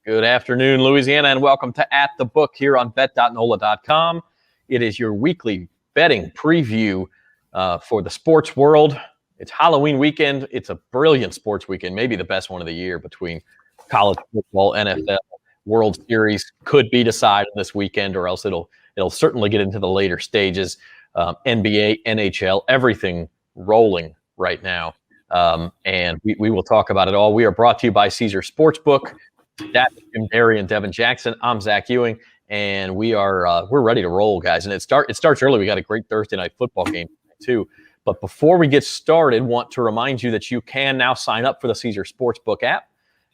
Good afternoon, Louisiana, and welcome to At the Book here on bet.NOLA.com. It is your weekly betting preview for the sports world. It's Halloween weekend. It's a brilliant sports weekend, maybe the best one of the year between college football, NFL, World Series could be decided this weekend, or else it'll certainly get into the later stages. NBA, NHL, everything rolling right now, and we will talk about it all. We are brought to you by Caesars Sportsbook. That's Jim Derry and Devin Jackson. I'm Zach Ewing, and we're ready to roll, guys. And it starts early. We got a great Thursday night football game too. But before we get started, want to remind you that you can now sign up for the Caesars Sportsbook app.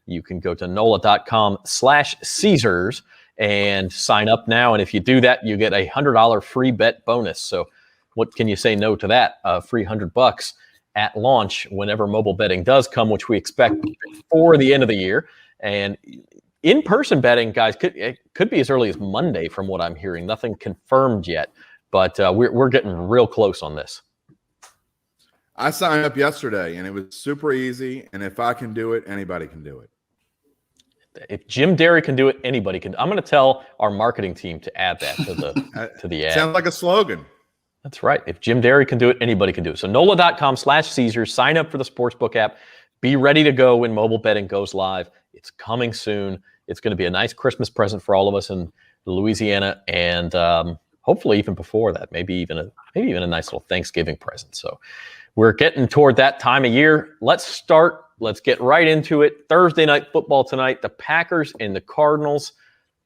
You can go to NOLA.com/Caesars and sign up now. And if you do that, you get a $100 free bet bonus. So what can you say no to that? Free $100 at launch whenever mobile betting does come, which we expect before the end of the year. And in-person betting, guys, could be as early as Monday from what I'm hearing. Nothing confirmed yet, but we're getting real close on this. I signed up yesterday, and it was super easy. And if I can do it, anybody can do it. If Jim Derry can do it, anybody can. I'm going to tell our marketing team to add that to the ad. Sounds like a slogan. That's right. If Jim Derry can do it, anybody can do it. So NOLA.com/Caesars. Sign up for the Sportsbook app. Be ready to go when mobile betting goes live. It's coming soon. It's going to be a nice Christmas present for all of us in Louisiana, and hopefully even before that, maybe even a nice little Thanksgiving present. So we're getting toward that time of year. Let's get right into it. Thursday night football tonight. The Packers and the Cardinals,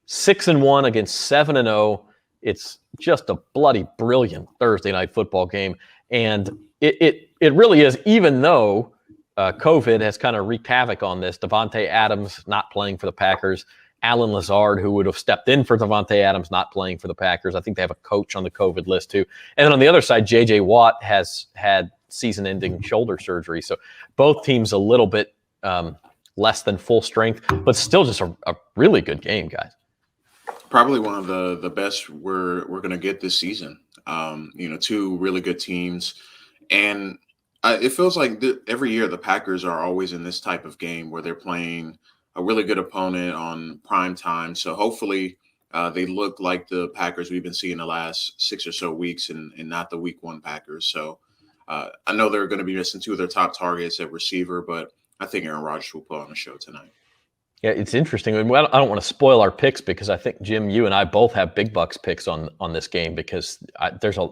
6-1 against 7-0. It's just a bloody brilliant Thursday night football game, and it really is. Even though COVID has kind of wreaked havoc on this. Davante Adams not playing for the Packers. Alan Lazard, who would have stepped in for Davante Adams, not playing for the Packers. I think they have a coach on the COVID list too. And then on the other side, J.J. Watt has had season-ending shoulder surgery. So both teams a little bit less than full strength, but still just a really good game, guys. Probably one of the best we're going to get this season. Two really good teams. And it feels like every year the Packers are always in this type of game where they're playing a really good opponent on prime time. So hopefully they look like the Packers we've been seeing the last 6 or so weeks and not the week one Packers. So I know they're going to be missing two of their top targets at receiver, but I think Aaron Rodgers will put on the show tonight. Yeah, it's interesting. I don't want to spoil our picks because I think, Jim, you and I both have big Bucs picks on this game because there's a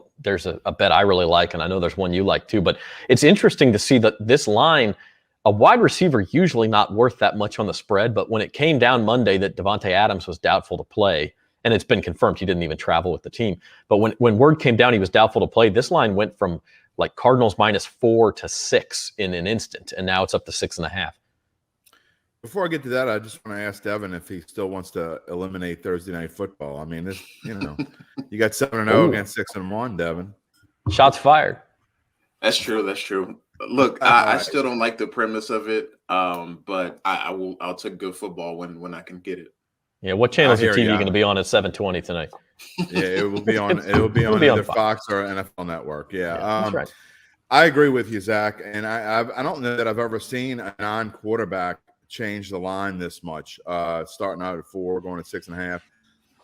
bet I really like, and I know there's one you like too. But it's interesting to see that this line, a wide receiver usually not worth that much on the spread, but when it came down Monday that Davante Adams was doubtful to play, and it's been confirmed he didn't even travel with the team, but when word came down he was doubtful to play, this line went from like Cardinals -4 to 6 in an instant, and now it's up to 6.5. Before I get to that, I just want to ask Devin if he still wants to eliminate Thursday night football. I mean, you got 7-0 against 6-1, Devin. Shots fired. That's true. Look, I still don't like the premise of it, but I'll take good football when I can get it. Yeah, what channel is your TV going to be on at 7:20 tonight? Yeah, it will be on. It will be on either Fox or NFL Network. Yeah, that's right. I agree with you, Zach, and I don't know that I've ever seen a non-quarterback change the line this much, starting out at 4, going to 6.5.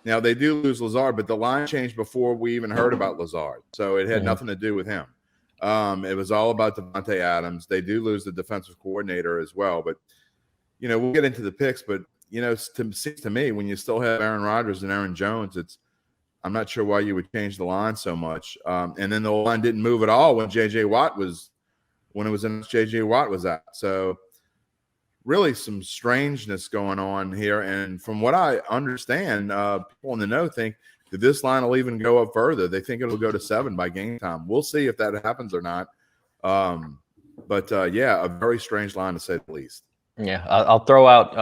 Now, they do lose Lazard, but the line changed before we even heard about Lazard, so it had nothing to do with him. It was all about Davante Adams. They do lose the defensive coordinator as well, but, we'll get into the picks, but, seems to me when you still have Aaron Rodgers and Aaron Jones, I'm not sure why you would change the line so much. And then the line didn't move at all when J.J. Watt was out. So, really some strangeness going on here. And from what I understand, people in the know think that this line will even go up further. They think it'll go to 7 by game time. We'll see if that happens or not. But a very strange line to say the least. Yeah, I'll throw out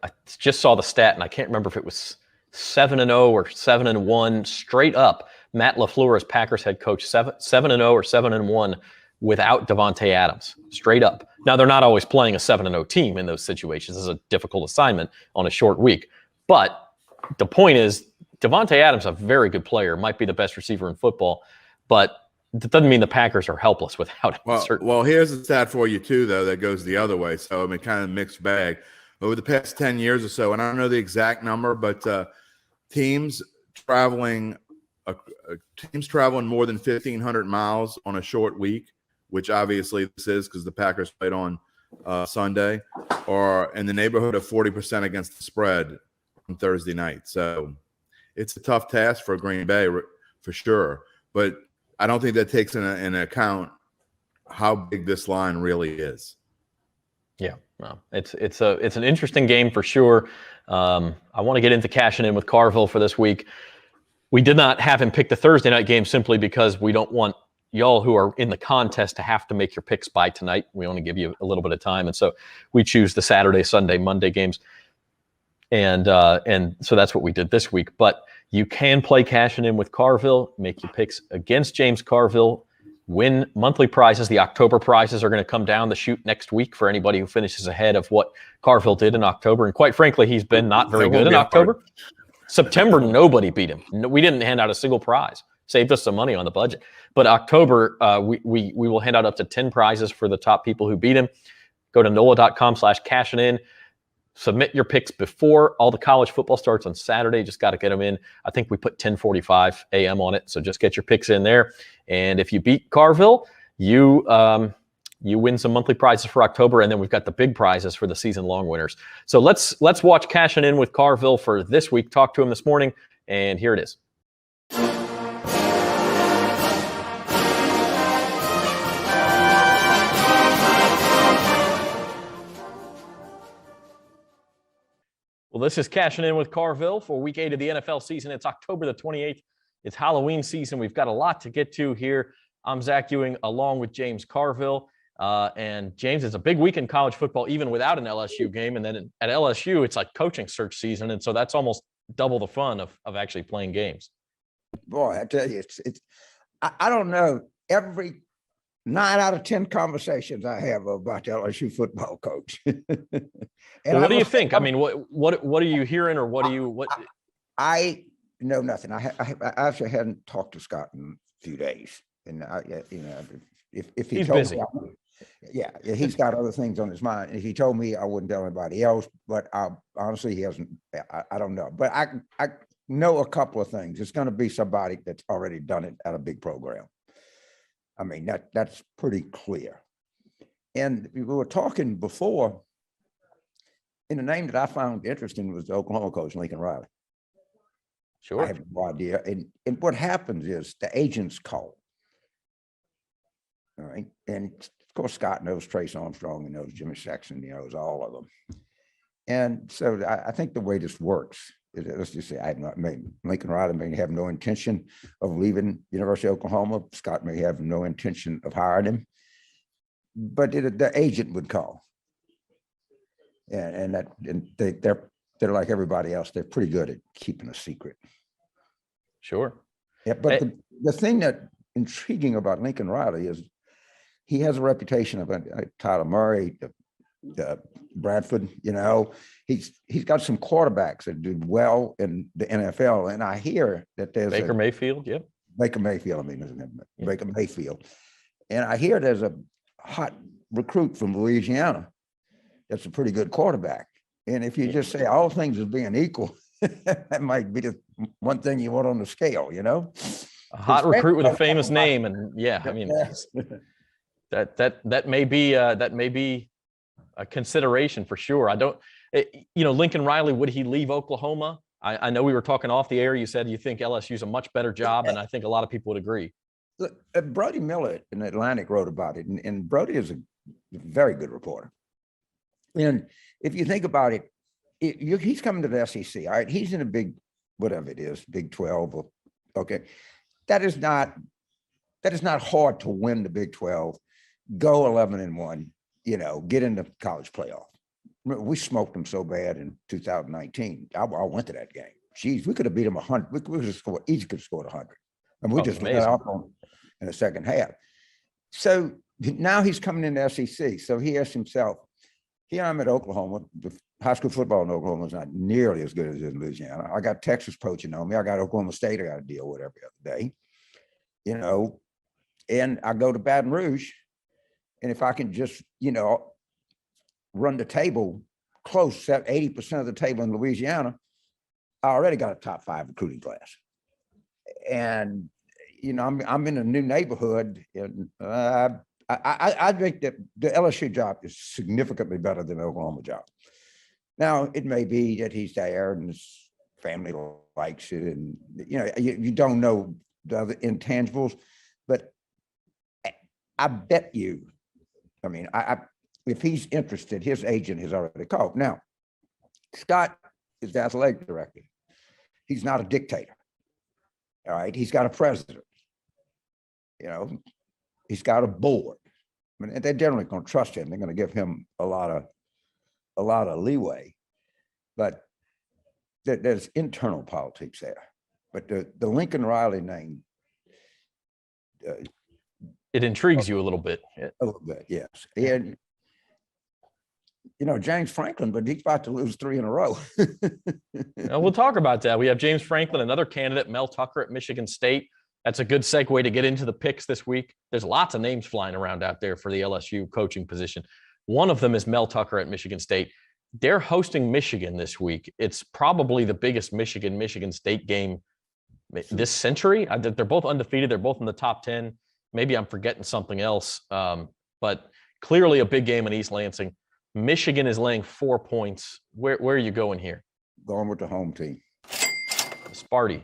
I just saw the stat, and I can't remember if it was 7-0 or 7-1 straight up. Matt LaFleur as Packers head coach, 7-0 or 7-1 without Devontae Adams, straight up. Now, they're not always playing a 7-0 team in those situations. This is a difficult assignment on a short week. But the point is, Devontae Adams, a very good player, might be the best receiver in football, but that doesn't mean the Packers are helpless without him. Well, here's a stat for you, too, though, that goes the other way. So, I mean, kind of mixed bag. Over the past 10 years or so, and I don't know the exact number, but teams traveling more than 1,500 miles on a short week, which obviously this is because the Packers played on Sunday, or in the neighborhood of 40% against the spread on Thursday night. So it's a tough task for Green Bay for sure, but I don't think that takes in account how big this line really is. Yeah, well, it's an interesting game for sure. I want to get into cashing in with Carville for this week. We did not have him pick the Thursday night game simply because we don't want y'all who are in the contest to have to make your picks by tonight. We only give you a little bit of time, and so we choose the Saturday, Sunday, Monday games, and so that's what we did this week. But you can play cashing in with Carville, make your picks against James Carville, win monthly prizes. The October prizes are going to come down the chute next week for anybody who finishes ahead of what Carville did in October. And quite frankly, he's been not very good in October. September, nobody beat him. We didn't hand out a single prize. Saved us some money on the budget. But October, we will hand out up to 10 prizes for the top people who beat him. Go to NOLA.com/cashing-in. Submit your picks before all the college football starts on Saturday. Just got to get them in. I think we put 10:45 a.m. on it, so just get your picks in there. And if you beat Carville, you win some monthly prizes for October, and then we've got the big prizes for the season-long winners. So let's watch Cashing In with Carville for this week. Talked to him this morning, and here it is. Well, this is Cashing In with Carville for Week 8 of the NFL season. It's October the 28th. It's Halloween season. We've got a lot to get to here. I'm Zach Ewing along with James Carville. And James, it's a big week in college football, even without an LSU game. And then at LSU, it's like coaching search season. And so that's almost double the fun of actually playing games. Boy, I tell you, I don't know. Every 9 out of 10 conversations I have about the LSU football coach. And what do you think? I mean, what are you hearing, or what? I know nothing. I actually hadn't talked to Scott in a few days, and if he he's told busy. Me, he's got other things on his mind. If he told me, I wouldn't tell anybody else. But honestly, he hasn't. I don't know. But I know a couple of things. It's going to be somebody that's already done it at a big program. I mean, that's pretty clear. And we were talking before, and the name that I found interesting was the Oklahoma coach, Lincoln Riley. Sure. I have no idea. And what happens is the agents call. All right. And of course, Scott knows Trace Armstrong, he knows Jimmy Sexton, he knows all of them. And so I think the way this works is, let's just say, Lincoln Riley may have no intention of leaving University of Oklahoma. Scott may have no intention of hiring him, but the agent would call. And they're like everybody else. They're pretty good at keeping a secret. Sure. Yeah, but the thing that intriguing about Lincoln Riley is he has a reputation of Tyler Murray, the Bradford. He's got some quarterbacks that do well in the NFL, and I hear that there's Baker Mayfield. Yep. Baker Mayfield. I mean, isn't it? Yeah. Baker Mayfield, and I hear there's a hot recruit from Louisiana that's a pretty good quarterback. And if you just say all things as being equal, that might be the one thing you want on the scale, A hot recruit with a famous name, and I mean, that may be a consideration for sure. Lincoln Riley, would he leave Oklahoma? I know we were talking off the air. You said you think LSU's a much better job, and I think a lot of people would agree. Look, Brody Miller in Atlantic wrote about it, and Brody is a very good reporter. And if you think about it, he's coming to the SEC. All right, he's in a big, whatever it is, Big 12. Okay, that is not hard to win the Big 12, go 11-1. Get in the college playoff. We smoked them so bad in 2019. I went to that game. Jeez, we could have beat them 100. We could have scored. Each could have scored 100, and we just let off on in the second half. So now he's coming in the SEC. So he asked himself, here I'm at Oklahoma. The high school football in Oklahoma is not nearly as good as in Louisiana. I got Texas poaching on me. I got Oklahoma State I got to deal with every other day, and I go to Baton Rouge. And if I can just, run the table close, 80% of the table in Louisiana, I already got a top 5 recruiting class. And, I'm in a new neighborhood, and I think that the LSU job is significantly better than the Oklahoma job. Now, it may be that he's there and his family likes it, and you don't know the other intangibles, but I bet you, if he's interested, his agent has already called. Now, Scott is the athletic director. He's not a dictator. All right, he's got a president. He's got a board. They're generally going to trust him. They're going to give him a lot of leeway, but there's internal politics there. But the Lincoln Riley name, it intrigues you a little bit. A little bit, yes. And James Franklin, but he's about to lose 3 in a row. We'll talk about that. We have James Franklin, another candidate, Mel Tucker at Michigan State. That's a good segue to get into the picks this week. There's lots of names flying around out there for the LSU coaching position. One of them is Mel Tucker at Michigan State. They're hosting Michigan this week. It's probably the biggest Michigan State game this century. They're both undefeated. They're both in the top 10. Maybe I'm forgetting something else, but clearly a big game in East Lansing. Michigan is laying 4 points. Where are you going here? Going with the home team. Sparty.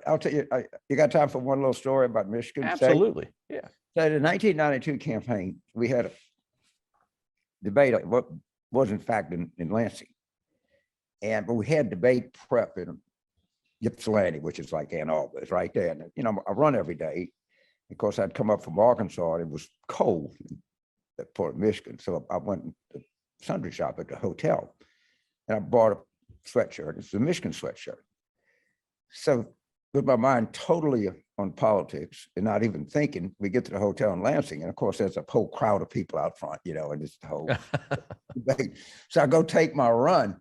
I'll tell you, you got time for one little story about Michigan State? Absolutely, yeah. So the 1992 campaign, we had a debate on what was in fact in Lansing. But we had debate prep in Ypsilanti, which is like Ann Arbor, it's right there. And, I run every day. Of course, I'd come up from Arkansas, and it was cold in that part of Michigan. So I went to the sundry shop at the hotel, and I bought a sweatshirt. It's a Michigan sweatshirt. So with my mind totally on politics and not even thinking, we get to the hotel in Lansing, and of course there's a whole crowd of people out front, and it's the whole debate. So I go take my run,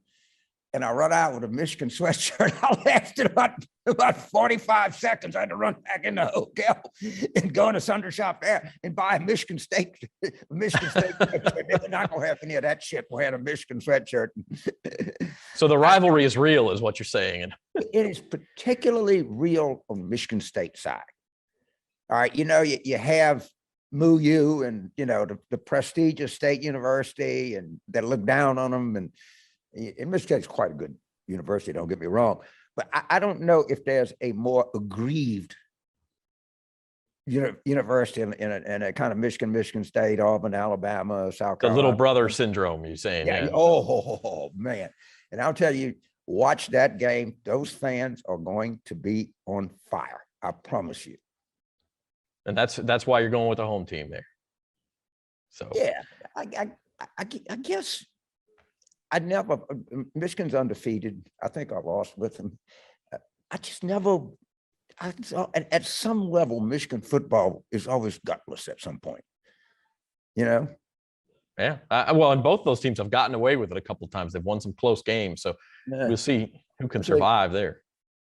and I run out with a Michigan sweatshirt. I lasted about 45 seconds. I had to run back in the hotel and go in a sundry shop there and buy a Michigan State sweatshirt. They were not going to have any of that shit. We had a Michigan sweatshirt. So the rivalry is real, is what you're saying. It is particularly real on Michigan State side. All right, you have MUU and, the prestigious state university, and they look down on them. And Michigan State's quite a good university, don't get me wrong. But I don't know if there's a more aggrieved university in a kind of Michigan State, Auburn, Alabama, South Carolina. The little brother syndrome, you're saying. Yeah. Oh, man. And I'll tell you, watch that game. Those fans are going to be on fire. I promise you. And that's why you're going with the home team there. So yeah, I guess Michigan's undefeated. I think I lost with them. At some level, Michigan football is always gutless at some point, Yeah. Well, and both those teams have gotten away with it a couple of times. They've won some close games. So we'll see who can survive there.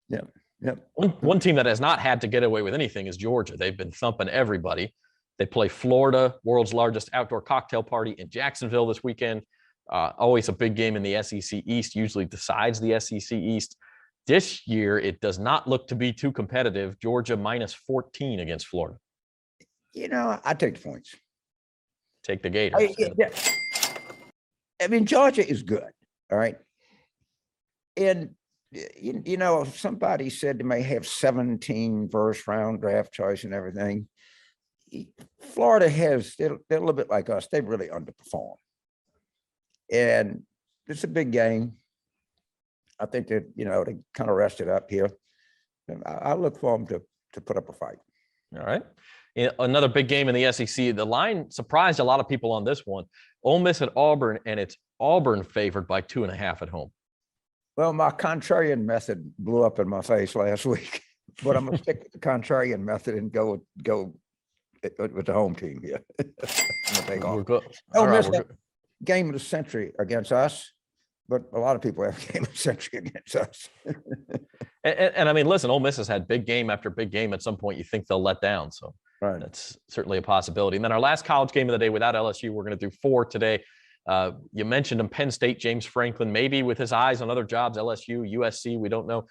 Yeah. Yeah. One team that has not had to get away with anything is Georgia. They've been thumping everybody. They play Florida, world's largest outdoor cocktail party in Jacksonville this weekend. Always a big game in the SEC East, usually decides the SEC East. This year, it does not look to be too competitive. Georgia minus 14 against Florida. I take the points. Take the Gators. Georgia is good. All right. And, somebody said they may have 17 first round draft choice and everything. Florida they're a little bit like us. They really underperform. And it's a big game. I think that, they kind of rested up here. And I look for them to put up a fight. All right. Another big game in the SEC. The line surprised a lot of people on this one. Ole Miss at Auburn, and it's Auburn favored by 2.5 at home. Well, my contrarian method blew up in my face last week, but I'm going to stick with the contrarian method and go with the home team here. We're good. Ole All right, Miss we're had good. game of the century against us, but a lot of people have game of the century against us. And I mean, listen, Ole Miss has had big game after big game. At some point, you think they'll let down. So Right. that's certainly a possibility. And then our last college game of the day without LSU, we're going to do 4 today. You mentioned him, Penn State, James Franklin, maybe with his eyes on other jobs, LSU, USC, we don't know.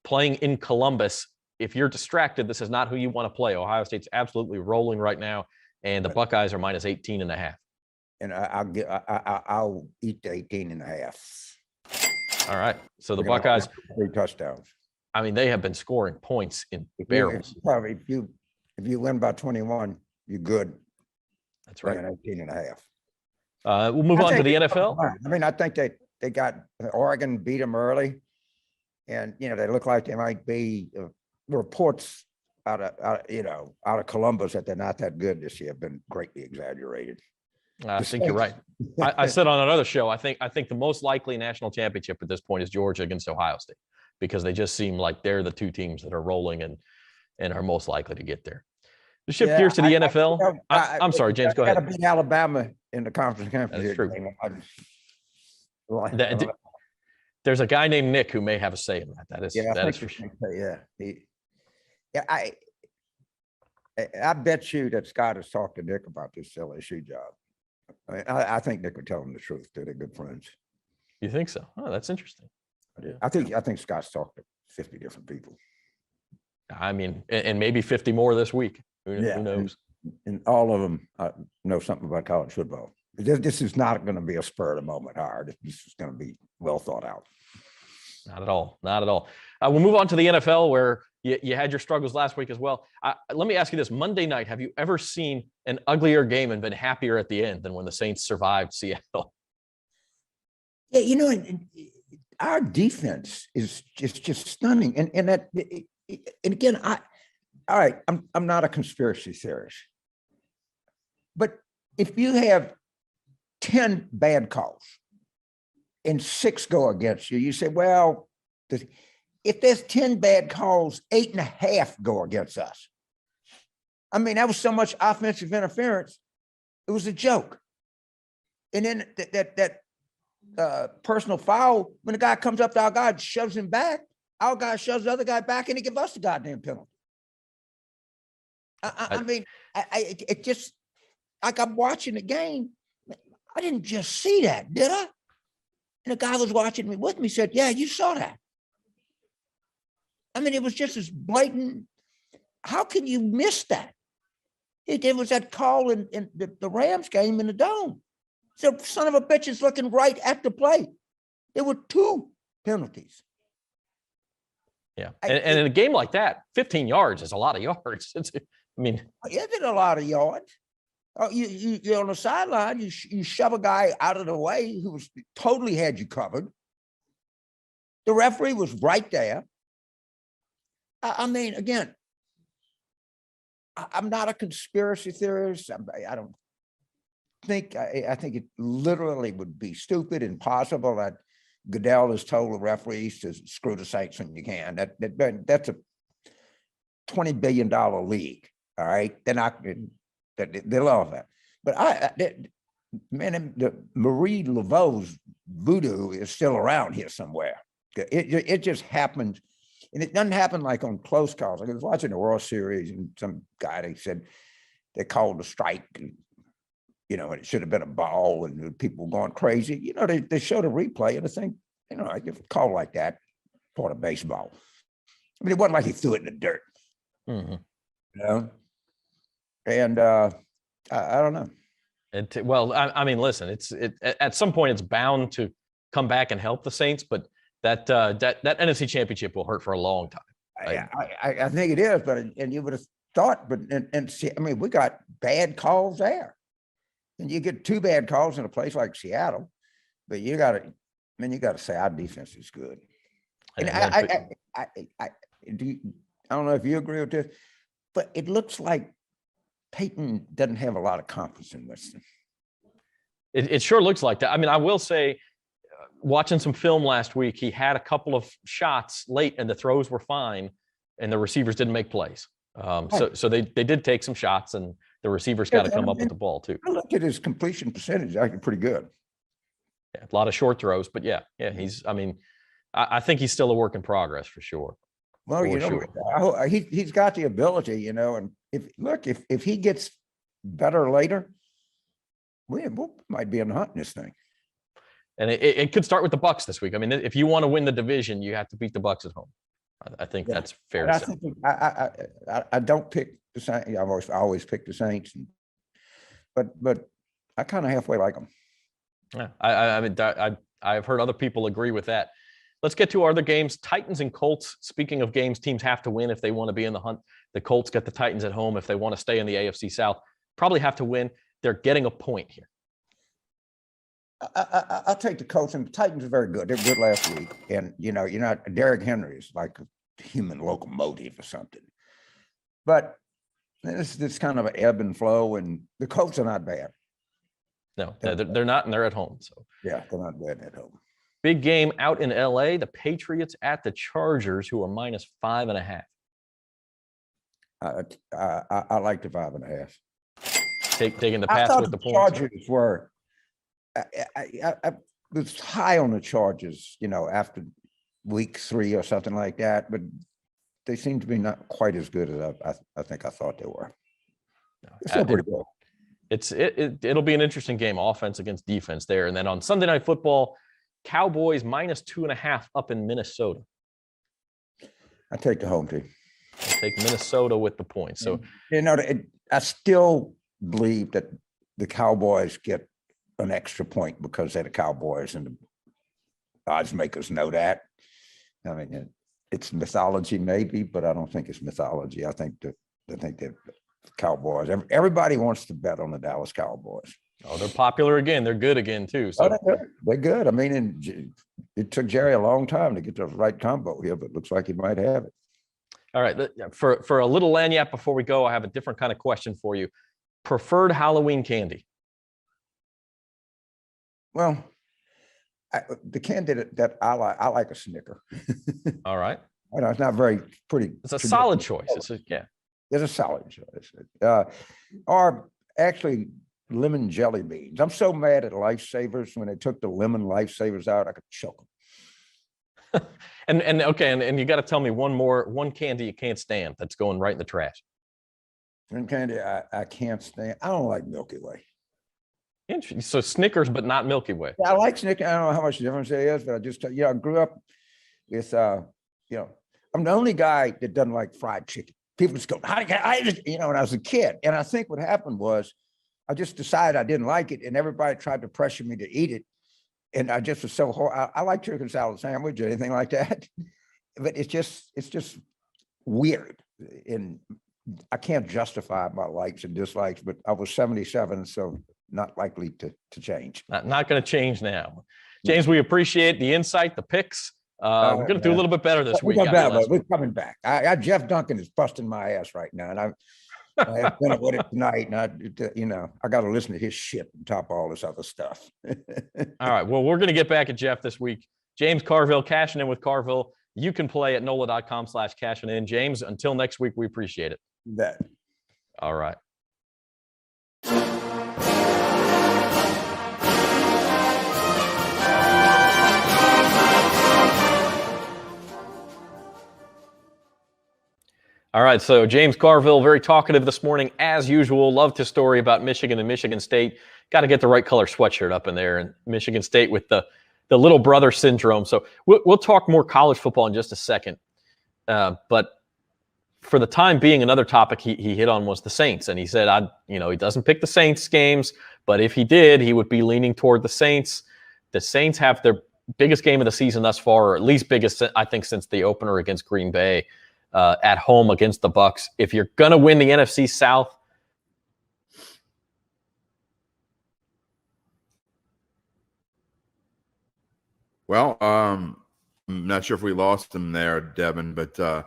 Playing in Columbus, if you're distracted, this is not who you want to play. Ohio State's absolutely rolling right now, and the Buckeyes are minus 18.5. And I'll eat the 18.5. All right. So the We're gonna Buckeyes, have 3 touchdowns. I mean, they have been scoring points in barrels. Probably if you win by 21, you're good. That's right. 18.5. We'll move on to the NFL. I mean, I think they got Oregon beat them early, and they look like they might be. Reports out of Columbus that they're not that good this year have been greatly exaggerated. I think you're right. I said on another show, I think the most likely national championship at this point is Georgia against Ohio State, because they just seem like they're the two teams that are rolling and are most likely to get there. To shift gears to the NFL. I'm sorry, James, go ahead. Got to beat Alabama in the conference championship. That's true. There's a guy named Nick who may have a say in that. That is for sure. I bet you that Scott has talked to Nick about this LSU job. I think Nick would tell him the truth. They're good friends. You think so? Oh, that's interesting. I think Scott's talked to 50 different people. I mean, and maybe 50 more this week. Who knows? And all of them know something about college football. This is not going to be a spur of the moment hire. This is going to be well thought out. Not at all. Not at all. We'll move on to the NFL, where you had your struggles last week as well. Let me ask you this. Monday night, have you ever seen an uglier game and been happier at the end than when the Saints survived Seattle? Yeah, our defense is just stunning. And again, I'm not a conspiracy theorist. But if you have 10 bad calls and 6 go against you, you say, well, if there's 10 bad calls, 8.5 go against us. I mean, that was so much offensive interference. It was a joke. And then that personal foul, when the guy comes up to our guy, shoves him back, our guy shoves the other guy back, and he gives us the goddamn penalty. I mean, it just, like, I'm watching the game. I didn't just see that, did I? And the guy was watching me with me said, yeah, you saw that. I mean, it was just as blatant. How can you miss that? It was that call in the Rams game in the Dome. So son of a bitch is looking right at the plate. There were 2 penalties. Yeah. And in a game like that, 15 yards is a lot of yards. Is it a lot of yards? You're on the sideline, you shove a guy out of the way who was totally had you covered. The referee was right there. I mean, again, I'm not a conspiracy theorist. I don't think, I think it literally would be stupid and possible that Goodell has told the referees to screw the Saints when you can. That's a $20 billion league. All right. They're not, they love that. But the Marie Laveau's voodoo is still around here somewhere. It just happens. And it doesn't happen like on close calls. I was watching the World Series and some guy, they said they called a strike and, and it should have been a ball and people were going crazy. They showed a replay and I think, like if a call like that, part of baseball. I mean, it wasn't like he threw it in the dirt. Mm-hmm. And I don't know. Well, I mean, listen, at some point it's bound to come back and help the Saints, but that NFC Championship will hurt for a long time. I think it is, and you would have thought, and see, I mean, we got bad calls there, and you get 2 bad calls in a place like Seattle, but you got to say our defense is good. And I don't know if you agree with this, but it looks like Peyton doesn't have a lot of confidence in Winston. It sure looks like that. I mean, I will say, watching some film last week, he had a couple of shots late and the throws were fine and the receivers didn't make plays. So they did take some shots and the receivers got to come up with the ball too. I looked at his completion percentage, actually pretty good. Yeah, a lot of short throws, but yeah, he's. I mean, I think he's still a work in progress for sure. Well, he's got the ability, and if he gets better later, we might be in the hunt in this thing. And it could start with the Bucs this week. I mean, if you want to win the division, you have to beat the Bucs at home. I think that's fair to say. I don't pick the Saints. I always pick the Saints, but I kind of halfway like them. Yeah, I mean, I've heard other people agree with that. Let's get to our other games. Titans and Colts. Speaking of games teams have to win if they want to be in the hunt. The Colts get the Titans at home if they want to stay in the AFC South. Probably have to win. They're getting a point here. I'll take the Colts, and the Titans are very good. They're good last week. And, Derrick Henry is like a human locomotive or something. But it's kind of an ebb and flow, and the Colts are not bad. No, they're not, and they're at home. So yeah, they're not bad at home. Big game out in LA, the Patriots at the Chargers, who are -5.5. I like the 5.5. Taking the pass with the points. Chargers were. I was high on the Chargers, after week 3 or something like that, but they seem to be not quite as good as I think I thought they were. It's still pretty good. It'll be an interesting game, offense against defense there. And then on Sunday Night Football, Cowboys -2.5 up in Minnesota. I take the home team. I take Minnesota with the points. So I still believe that the Cowboys get an extra point because they're the Cowboys, and the odds makers know that. I mean, it's mythology maybe, but I don't think it's mythology. I think that the Cowboys. Everybody wants to bet on the Dallas Cowboys. Oh, they're popular again. They're good again too. So they're good. I mean, it took Jerry a long time to get the right combo here, but it looks like he might have it. All right. For a little lagniappe before we go, I have a different kind of question for you. Preferred Halloween candy? Well, the candy that I like a Snicker. All right. It's not very pretty. It's a solid choice. It's a solid choice. Or actually lemon jelly beans. I'm so mad at Lifesavers when they took the lemon Lifesavers out, I could choke them. and you got to tell me one candy you can't stand that's going right in the trash. One candy I can't stand. I don't like Milky Way. Interesting. So Snickers, but not Milky Way. Yeah, I like Snickers. I don't know how much difference there is, but I just I grew up with I'm the only guy that doesn't like fried chicken. People just go, when I was a kid. And I think what happened was I just decided I didn't like it, and everybody tried to pressure me to eat it. And I just was so horrible. I like chicken salad sandwich or anything like that. But it's just weird. And I can't justify my likes and dislikes, but I was 77, so not likely to change. Not going to change now. James, we appreciate the insight, the picks. We're going to do a little bit better this week. We're coming back. Jeff Duncan is busting my ass right now, and I have dinner with it tonight, and I got to listen to his shit on top of all this other stuff. All right. Well, we're going to get back at Jeff this week. James Carville, cashing in with Carville. You can play at NOLA.com/cashing in. James, until next week, we appreciate it. That. All right. All right, so James Carville, very talkative this morning, as usual. Loved his story about Michigan and Michigan State. Got to get the right color sweatshirt up in there, and Michigan State with the little brother syndrome. So we'll talk more college football in just a second. But for the time being, another topic he hit on was the Saints, and he said, he doesn't pick the Saints games, but if he did, he would be leaning toward the Saints. The Saints have their biggest game of the season thus far, or at least biggest, I think, since the opener against Green Bay. At home against the Bucs. If you're going to win the NFC South, well, I'm not sure if we lost him there, Devin, but I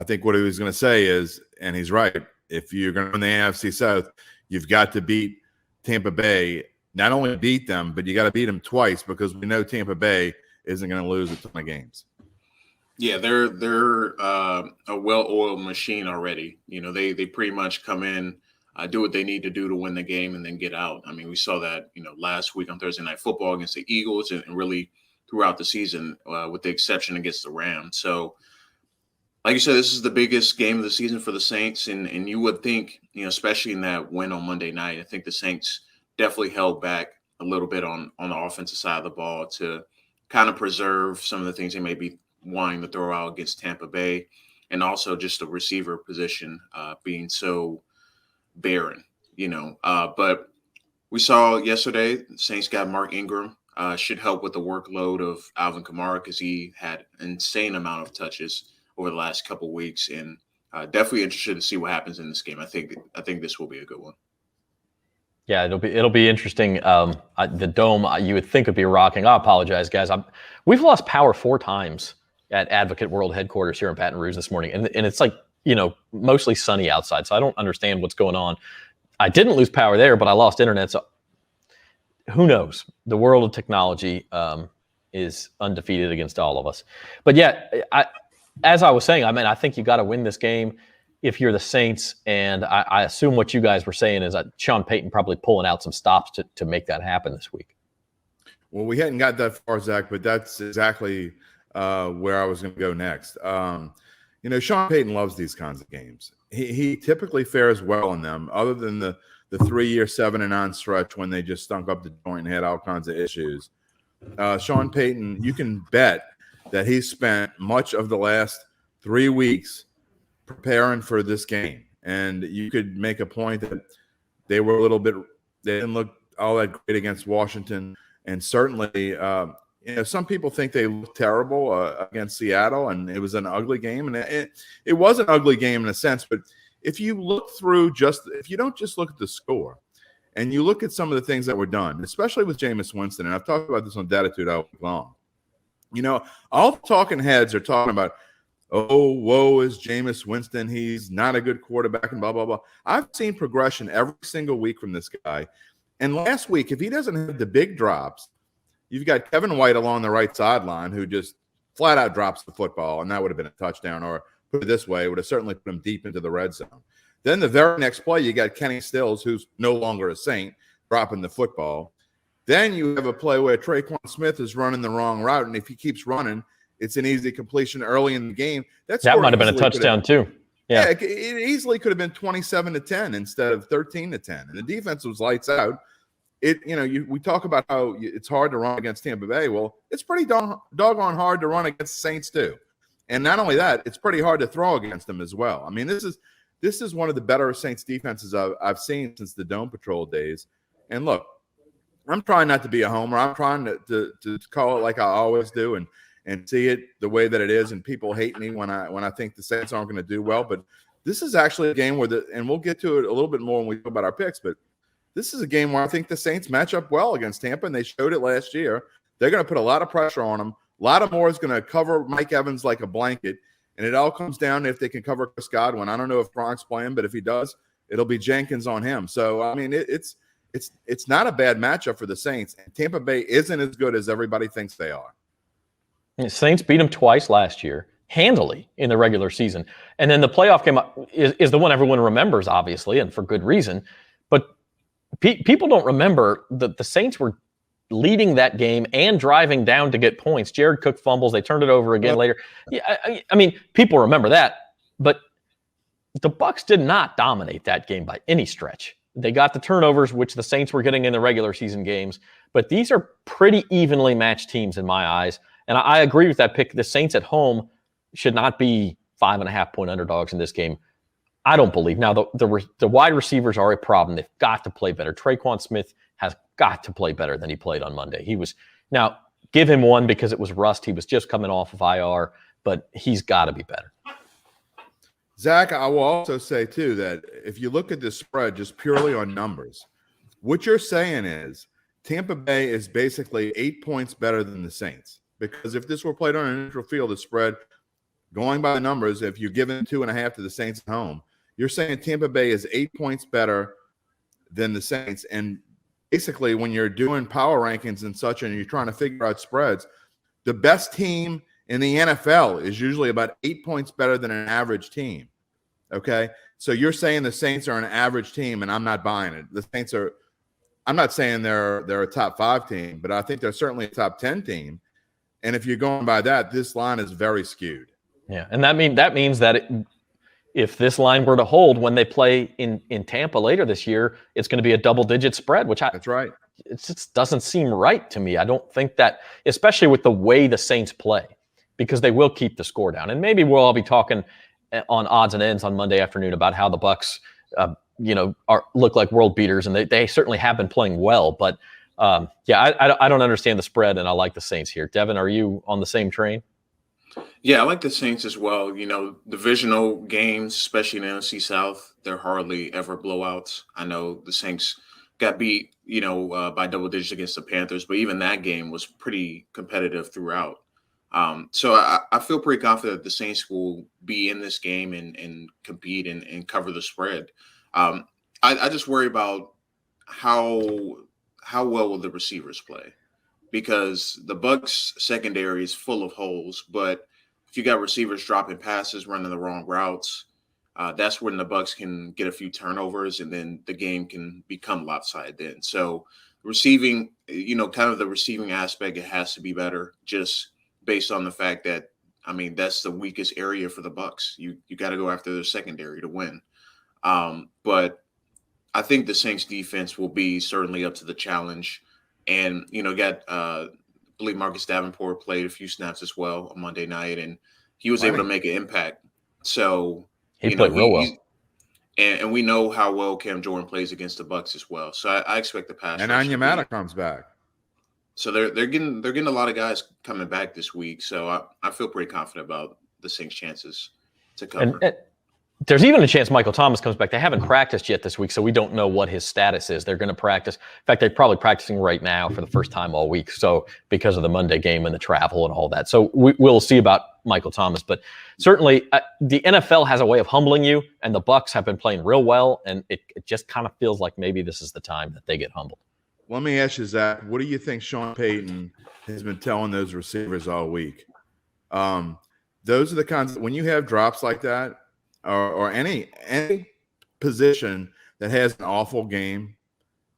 think what he was going to say is, and he's right, if you're going to win the NFC South, you've got to beat Tampa Bay. Not only beat them, but you got to beat them twice, because we know Tampa Bay isn't going to lose a ton of games. Yeah, they're a well-oiled machine already. They pretty much come in do what they need to do to win the game and then get out. I mean, we saw that, last week on Thursday Night Football against the Eagles and really throughout the season, with the exception against the Rams. So, like you said, this is the biggest game of the season for the Saints. And you would think, especially in that win on Monday night, I think the Saints definitely held back a little bit on the offensive side of the ball to kind of preserve some of the things they may be wanting to throw out against Tampa Bay. And also just the receiver position being so barren, but we saw yesterday the Saints got Mark Ingram, should help with the workload of Alvin Kamara because he had an insane amount of touches over the last couple of weeks, and definitely interested to see what happens in this game. I think this will be a good one. Yeah, it'll be interesting. The dome you would think would be rocking. I apologize, guys. We've lost power 4 times at Advocate World headquarters here in Baton Rouge this morning, and it's like mostly sunny outside, so I don't understand what's going on. I didn't lose power there, but I lost internet, so who knows? The world of technology is undefeated against all of us. But yeah, as I was saying, I think you got to win this game if you're the Saints, and I assume what you guys were saying is that Sean Payton probably pulling out some stops to make that happen this week. Well, we hadn't got that far, Zach, but that's exactly where I was going to go next. Sean Payton loves these kinds of games. He typically fares well in them, other than the 3-year 7-9 stretch when they just stunk up the joint and had all kinds of issues. Sean Payton, you can bet that he spent much of the last 3 weeks preparing for this game. And you could make a point that they didn't look all that great against Washington. And certainly, some people think they looked terrible against Seattle, and it was an ugly game. And it was an ugly game in a sense, but if you look through if you don't just look at the score and you look at some of the things that were done, especially with Jameis Winston, and I've talked about this on Datitude all week long, all the talking heads are talking about, oh, woe is Jameis Winston. He's not a good quarterback and blah, blah, blah. I've seen progression every single week from this guy. And last week, if he doesn't have the big drops, you've got Kevin White along the right sideline who just flat out drops the football, and that would have been a touchdown, or put it this way, it would have certainly put him deep into the red zone. Then the very next play, you got Kenny Stills, who's no longer a Saint, dropping the football. Then you have a play where Traquan Smith is running the wrong route, and if he keeps running, it's an easy completion early in the game. That might have been a touchdown too. Yeah, it easily could have been 27-10 instead of 13-10, and the defense was lights out. We talk about how it's hard to run against Tampa Bay. Well, it's pretty doggone hard to run against the Saints too. And not only that, it's pretty hard to throw against them as well. I mean, this is one of the better Saints defenses I've seen since the Dome Patrol days. And look, I'm trying not to be a homer. I'm trying to call it like I always do and see it the way that it is. And people hate me when I think the Saints aren't going to do well. But this is actually a game where and we'll get to it a little bit more when we talk about our picks, but this is a game where I think the Saints match up well against Tampa, and they showed it last year. They're going to put a lot of pressure on them. Lattimore is going to cover Mike Evans like a blanket, and it all comes down to if they can cover Chris Godwin. I don't know if Gronk's playing, but if he does, it'll be Jenkins on him. So, I mean, it's not a bad matchup for the Saints, and Tampa Bay isn't as good as everybody thinks they are. The Saints beat them twice last year, handily in the regular season. And then the playoff game is the one everyone remembers, obviously, and for good reason. But people don't remember that the Saints were leading that game and driving down to get points. Jared Cook fumbles. They turned it over again later. Yeah, I mean, people remember that. But the Bucs did not dominate that game by any stretch. They got the turnovers, which the Saints were getting in the regular season games. But these are pretty evenly matched teams in my eyes. And I agree with that pick. The Saints at home should not be 5.5-point underdogs in this game. I don't believe. Now, the wide receivers are a problem. They've got to play better. Traquan Smith has got to play better than he played on Monday. Now, give him one because it was rust. He was just coming off of IR, but he's got to be better. Zach, I will also say, too, that if you look at this spread just purely on numbers, what you're saying is Tampa Bay is basically 8 points better than the Saints. Because if this were played on a neutral field, the spread, going by the numbers, if you're giving 2.5 to the Saints at home, you're saying Tampa Bay is 8 points better than the Saints. And basically, when you're doing power rankings and such, and you're trying to figure out spreads, the best team in the NFL is usually about 8 points better than an average team. Okay. So you're saying the Saints are an average team, and I'm not buying it. The Saints are, I'm not saying they're a top 5 team, but I think they're certainly a top 10 team. And if you're going by that, this line is very skewed. Yeah. And that means that if this line were to hold when they play in Tampa later this year, it's going to be a double-digit spread, That's right. It just doesn't seem right to me. I don't think that, especially with the way the Saints play, because they will keep the score down. And maybe we'll all be talking on odds and ends on Monday afternoon about how the Bucs, look like world beaters, and they certainly have been playing well. But I don't understand the spread, and I like the Saints here. Devin, are you on the same train? Yeah, I like the Saints as well. Divisional games, especially in the NFC South, they're hardly ever blowouts. I know the Saints got beat, by double digits against the Panthers, but even that game was pretty competitive throughout. So I feel pretty confident that the Saints will be in this game and compete and cover the spread. I just worry about how well will the receivers play, because the Bucs secondary is full of holes, but if you got receivers dropping passes, running the wrong routes, that's when the Bucs can get a few turnovers, and then the game can become lopsided then. So receiving, kind of the receiving aspect, it has to be better, just based on the fact that, that's the weakest area for the Bucs. You got to go after their secondary to win. But I think the Saints defense will be certainly up to the challenge. And, I believe Marcus Davenport played a few snaps as well on Monday night, and he was able to make an impact. So he played real well. And we know how well Cam Jordan plays against the Bucs as well. So I expect the pass. And Onyemata comes back. So they're getting a lot of guys coming back this week. So I feel pretty confident about the Saints' chances to cover. And there's even a chance Michael Thomas comes back. They haven't practiced yet this week, so we don't know what his status is. They're going to practice. In fact, they're probably practicing right now for the first time all week. So because of the Monday game and the travel and all that. So we'll see about Michael Thomas. But certainly the NFL has a way of humbling you, and the Bucs have been playing real well. And it just kind of feels like maybe this is the time that they get humbled. Let me ask you, Zach, what do you think Sean Payton has been telling those receivers all week? Those are the kinds when you have drops like that, or any position that has an awful game,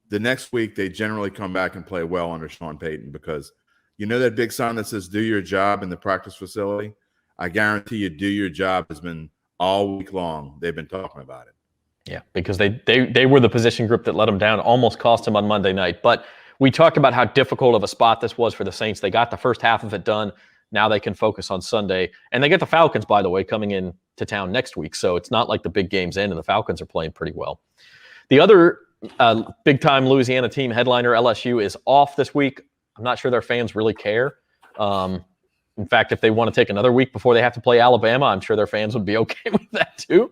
the next week they generally come back and play well under Sean Payton, because that big sign that says "Do your job" in the practice facility. I guarantee you, "Do your job" has been all week long. They've been talking about it. Yeah, because they were the position group that let them down, almost cost them on Monday night. But we talked about how difficult of a spot this was for the Saints. They got the first half of it done. Now they can focus on Sunday. And they get the Falcons, by the way, coming in to town next week. So it's not like the big game's end, and the Falcons are playing pretty well. The other big-time Louisiana team, headliner LSU, is off this week. I'm not sure their fans really care. In fact, if they want to take another week before they have to play Alabama, I'm sure their fans would be okay with that too.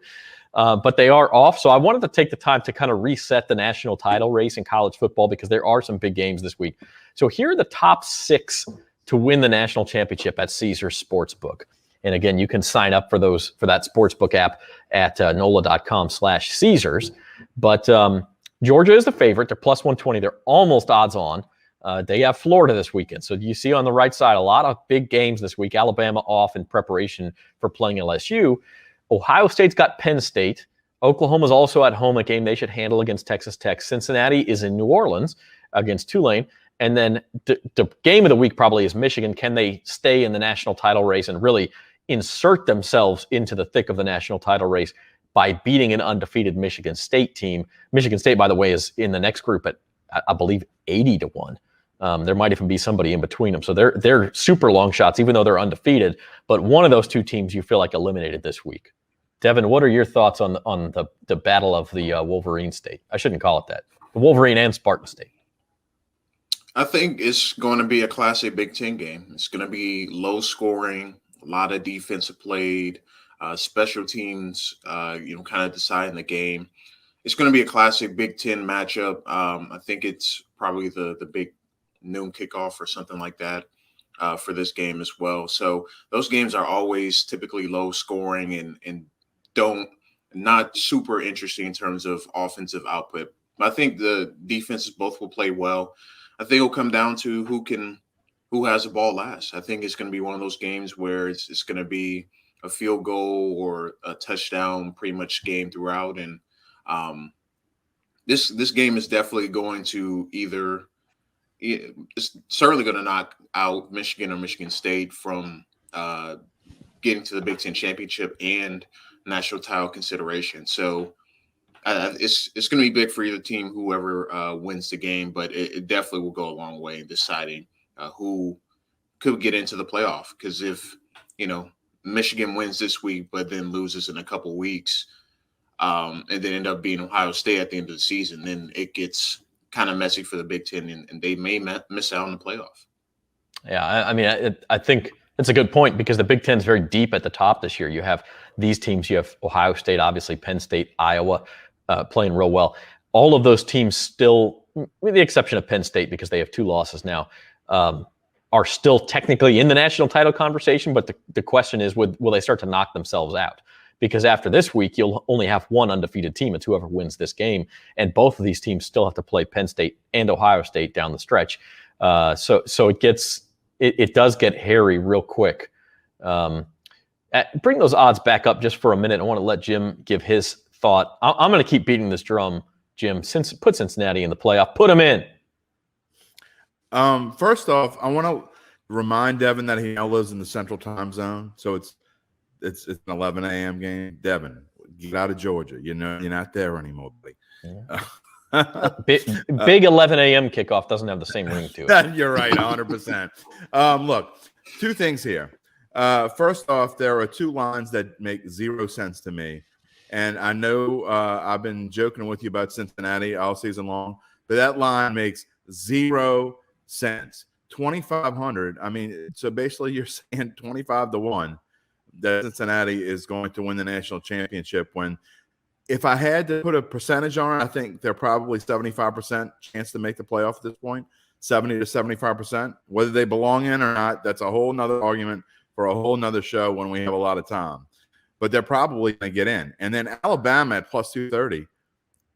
But they are off. So I wanted to take the time to kind of reset the national title race in college football, because there are some big games this week. So here are the top 6 to win the national championship at Caesars Sportsbook. And again, you can sign up for that Sportsbook app at NOLA.com/Caesars. But Georgia is the favorite. They're plus 120. They're almost odds on. They have Florida this weekend. So you see on the right side, a lot of big games this week. Alabama off in preparation for playing LSU. Ohio State's got Penn State. Oklahoma's also at home, a game they should handle against Texas Tech. Cincinnati is in New Orleans against Tulane. And then the game of the week probably is Michigan. Can they stay in the national title race and really insert themselves into the thick of the national title race by beating an undefeated Michigan State team? Michigan State, by the way, is in the next group at, I believe, 80-1. There might even be somebody in between them. So they're super long shots, even though they're undefeated. But one of those two teams you feel like eliminated this week. Devin, what are your thoughts on the battle of the Wolverine State? I shouldn't call it that. The Wolverine and Spartan State. I think it's going to be a classic Big Ten game. It's going to be low scoring, a lot of defensive played, special teams, kind of deciding the game. It's going to be a classic Big Ten matchup. I think it's probably the big noon kickoff or something like that for this game as well. So those games are always typically low scoring and not super interesting in terms of offensive output. But I think the defenses both will play well. I think it'll come down to who has the ball last. I think it's going to be one of those games where it's going to be a field goal or a touchdown pretty much game throughout. And this game is definitely going to it's certainly going to knock out Michigan or Michigan State from getting to the Big Ten championship and national title consideration. So it's going to be big for either team, whoever wins the game, but it definitely will go a long way in deciding who could get into the playoff. Because if, Michigan wins this week, but then loses in a couple weeks, and then end up being Ohio State at the end of the season, then it gets kind of messy for the Big Ten, and they may miss out on the playoff. Yeah, I mean, I think it's a good point because the Big Ten is very deep at the top this year. You have these teams. You have Ohio State, obviously, Penn State, Iowa playing real well. All of those teams still, with the exception of Penn State because they have 2 losses now, are still technically in the national title conversation. But the question is, will they start to knock themselves out? Because after this week, you'll only have one undefeated team. It's whoever wins this game. And both of these teams still have to play Penn State and Ohio State down the stretch. So it does get hairy real quick. Bring those odds back up just for a minute. I want to let Jim give his thought. I'm going to keep beating this drum, Jim. Put Cincinnati in the playoff. Put them in. First off, I want to remind Devin that he now lives in the Central Time Zone, so it's an 11 a.m. game. Devin, get out of Georgia. You're not there anymore, buddy. Yeah. Big 11 a.m. kickoff doesn't have the same ring to it. You're right, 100%. Look, 2 things here. First off, there are 2 lines that make 0 sense to me. And I know I've been joking with you about Cincinnati all season long, but that line makes 0 sense. 2,500. I mean, so basically you're saying 25-1 that Cincinnati is going to win the national championship. When, if I had to put a percentage on it, I think they're probably 75% chance to make the playoff at this point. 70 to 75%. Whether they belong in or not, that's a whole nother argument for a whole nother show when we have a lot of time. But they're probably going to get in. And then Alabama at plus 230.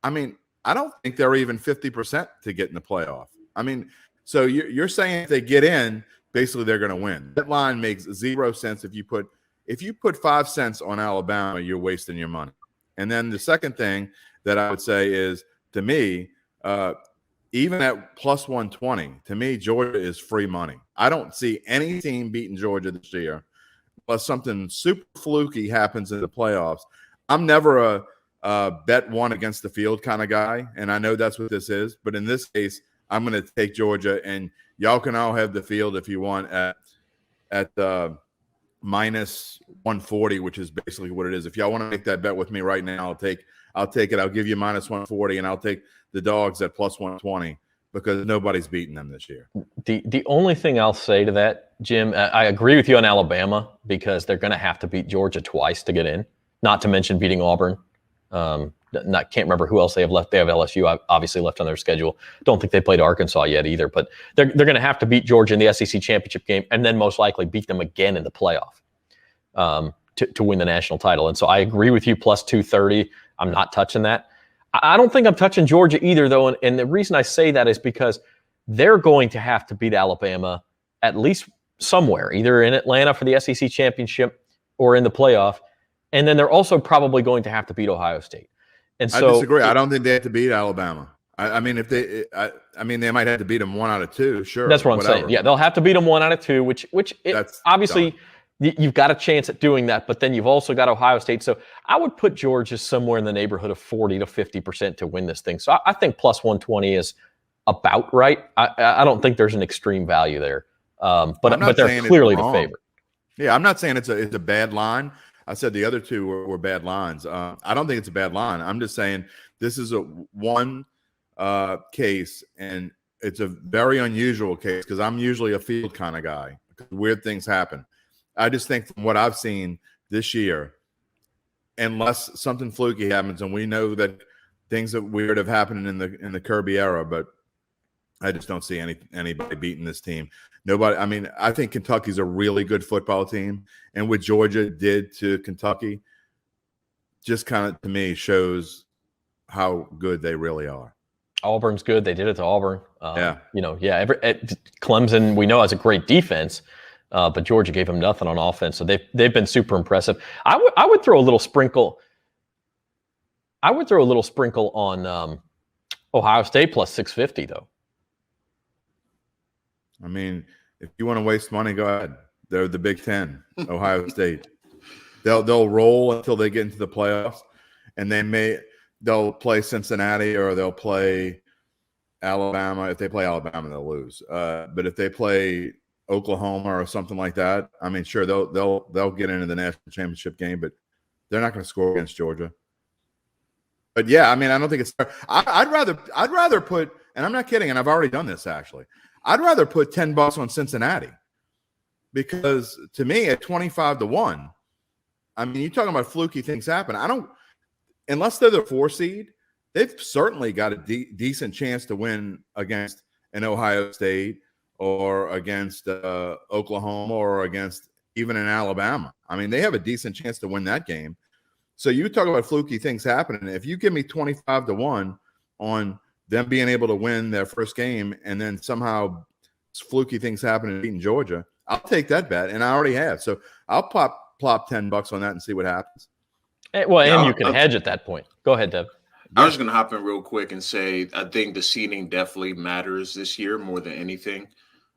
I mean, I don't think they're even 50% to get in the playoff. I mean, so you're saying if they get in, basically they're going to win. That line makes 0 sense. If you put 5 cents on Alabama, you're wasting your money. And then the second thing that I would say is, to me, even at plus 120, to me, Georgia is free money. I don't see any team beating Georgia this year unless something super fluky happens in the playoffs. I'm never a bet one against the field kind of guy, and I know that's what this is. But in this case, I'm going to take Georgia, and y'all can all have the field if you want at minus 140, which is basically what it is. If y'all want to make that bet with me right now, I'll take it. I'll give you minus 140, and I'll take the dogs at plus 120 because nobody's beating them this year. The only thing I'll say to that, Jim, I agree with you on Alabama because they're going to have to beat Georgia twice to get in, not to mention beating Auburn. Can't remember who else they have left. They have LSU obviously left on their schedule. Don't think they played Arkansas yet either, but they're going to have to beat Georgia in the SEC championship game and then most likely beat them again in the playoff to win the national title. And so I agree with you, plus 230. I'm not touching that. I don't think I'm touching Georgia either, though. And the reason I say that is because they're going to have to beat Alabama at least somewhere, either in Atlanta for the SEC championship or in the playoff. And then they're also probably going to have to beat Ohio State. And so I disagree. I don't think they have to beat Alabama. I mean, they might have to beat them 1 out of 2. Sure, that's what I'm saying. Yeah, they'll have to beat them 1 out of 2, which obviously you've got a chance at doing that. But then you've also got Ohio State. So I would put Georgia somewhere in the neighborhood of 40 to 50% to win this thing. So I think plus 120 is about right. I don't think there's an extreme value there. But they're clearly the favorite. Yeah, I'm not saying it's a bad line. I said the other 2 were bad lines. I don't think it's a bad line. I'm just saying this is one case, and it's a very unusual case because I'm usually a field kind of guy. Weird things happen. I just think from what I've seen this year, unless something fluky happens, and we know that things that weird have happened in the Kirby era, but I just don't see anybody beating this team. Nobody. I mean, I think Kentucky's a really good football team, and what Georgia did to Kentucky just kind of, to me, shows how good they really are. Auburn's good. They did it to Auburn. Yeah. Clemson, we know, has a great defense. but Georgia gave them nothing on offense. So they've been super impressive. I would throw a little sprinkle. I would throw a little sprinkle on Ohio State plus 650 though. I mean, if you want to waste money, go ahead. They're the Big Ten, Ohio State. They'll roll until they get into the playoffs, and they'll play Cincinnati or they'll play Alabama. If they play Alabama, they'll lose. But if they play Oklahoma or something like that, I mean, sure, they'll get into the national championship game, but they're not going to score against Georgia. But yeah, I mean, I don't think it's. I'd rather put, and I'm not kidding, and I've already done this actually. I'd rather put $10 on Cincinnati because to me, at 25-1, I mean, you're talking about fluky things happen. Unless they're the 4 seed, they've certainly got a decent chance to win against an Ohio State or against Oklahoma or against even an Alabama. I mean, they have a decent chance to win that game. So you talk about fluky things happening. If you give me 25-1 on them being able to win their first game and then somehow fluky things happen and beating Georgia, I'll take that bet, and I already have. So I'll plop $10 on that and see what happens. Well, and you can hedge at that point. Go ahead, Dev. I was going to hop in real quick and say I think the seeding definitely matters this year more than anything.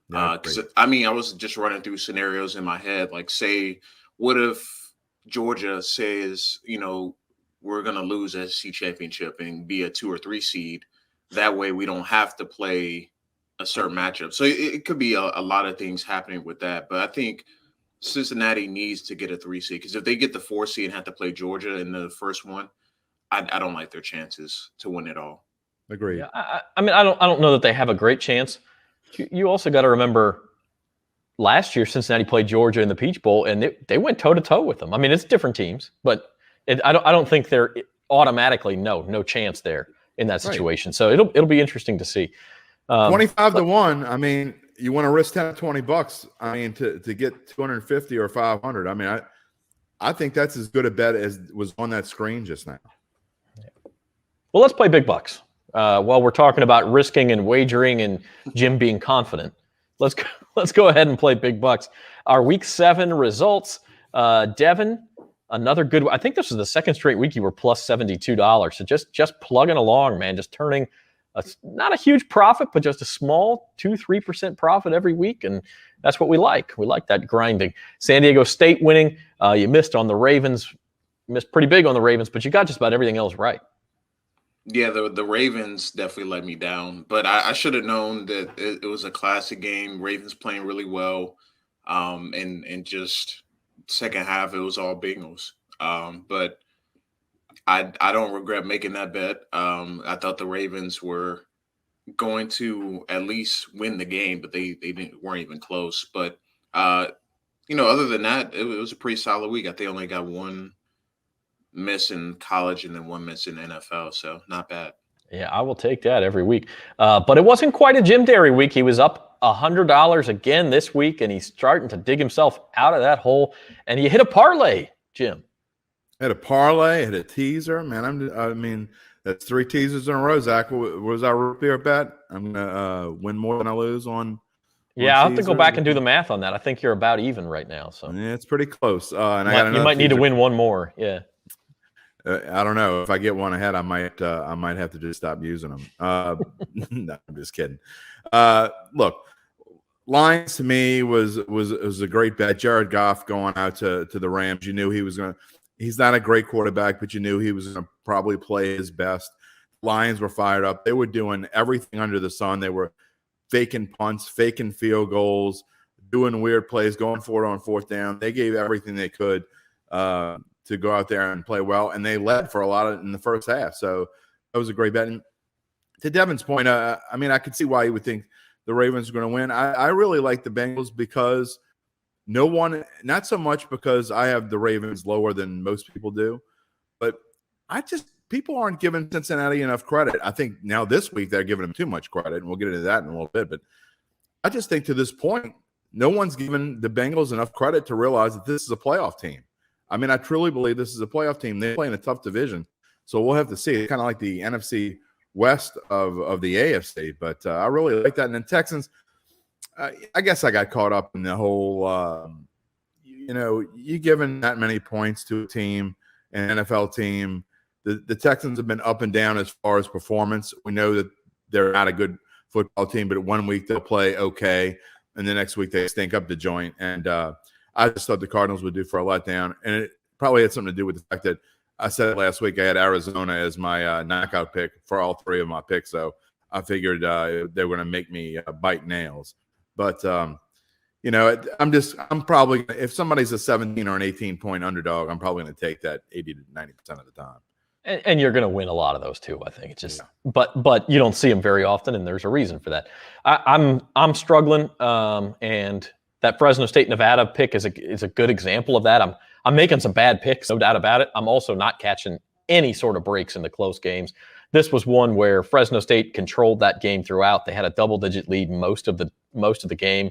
Because I mean, I was just running through scenarios in my head. Like, say, what if Georgia says, we're going to lose the SEC championship and be a 2 or 3 seed. That way we don't have to play a certain matchup. So it could be a lot of things happening with that. But I think Cincinnati needs to get a 3 seed because if they get the 4 seed and have to play Georgia in the first one, I don't like their chances to win it all. Agreed. Yeah, I mean, I don't know that they have a great chance. You also got to remember last year Cincinnati played Georgia in the Peach Bowl and they went toe-to-toe with them. I mean, it's different teams, but I don't think they're automatically no chance there in that situation. Right. So it'll be interesting to see. 25-1. I mean, you want to risk $10-20. I mean, to get 250 or 500. I mean, I think that's as good a bet as was on that screen just now. Well, let's play big bucks. While we're talking about risking and wagering and Jim being confident, let's go ahead and play big bucks. Our Week 7 results. Devin, another good one. I think this was the second straight week you were plus $72. So just plugging along, man. Just turning not a huge profit, but just a small 2-3% profit every week, and that's what we like. We like that grinding. San Diego State winning. You missed on the Ravens. Missed pretty big on the Ravens, but you got just about everything else right. Yeah, the Ravens definitely let me down, but I should have known that it was a classic game. Ravens playing really well, and just second half it was all Bengals. But I don't regret making that bet. I thought the Ravens were going to at least win the game, but they weren't even close. But other than that, it was a pretty solid week. I think I only got one miss in college and then one miss in NFL, so not bad. Yeah, I will take that every week. But it wasn't quite a Jim Derry week. He was up $100 again this week, and he's starting to dig himself out of that hole. And you hit a parlay, Jim. Had a parlay, had a teaser. Man, I mean, that's 3 teasers in a row, Zach. What was our root beer bet? I'm going to win more than I lose on. Yeah, I'll have to go back and do the math on that. I think you're about even right now. So yeah, it's pretty close. And you might need to win one more. Yeah. I don't know. If I get one ahead, I might have to just stop using them. No, I'm just kidding. Look, Lions to me was a great bet. Jared Goff going out to the Rams. You knew he was going to. He's not a great quarterback, but you knew he was going to probably play his best. Lions were fired up. They were doing everything under the sun. They were faking punts, faking field goals, doing weird plays, going for it on 4th down. They gave everything they could to go out there and play well, and they led for a lot in the first half. So that was a great bet. And to Devin's point, I mean, I could see why you would think the Ravens are going to win. I really like the Bengals because not so much because I have the Ravens lower than most people do, but people aren't giving Cincinnati enough credit. I think now this week they're giving them too much credit, and we'll get into that in a little bit. But I just think to this point, no one's given the Bengals enough credit to realize that this is a playoff team. I mean, I truly believe this is a playoff team. They play in a tough division, so we'll have to see. It's kind of like the NFC West of the AFC, but I really like that. And then Texans, I guess I got caught up in the whole, you giving that many points to a team, an NFL team. The Texans have been up and down as far as performance. We know that they're not a good football team, but 1 week they'll play okay, and the next week they stink up the joint. And I just thought the Cardinals would do for a letdown, and it probably had something to do with the fact that I said it last week. I had Arizona as my knockout pick for all three of my picks, so I figured they were going to make me bite nails. But I'm probably, if somebody's a 17 or an 18-point underdog, I'm probably going to take that 80 to 90% of the time. And you're going to win a lot of those too, I think. It's just, but you don't see them very often, and there's a reason for that. I'm struggling, and that Fresno State Nevada pick is a good example of that. I'm making some bad picks, no doubt about it. I'm also not catching any sort of breaks in the close games. This was one where Fresno State controlled that game throughout. They had a double-digit lead most of the game,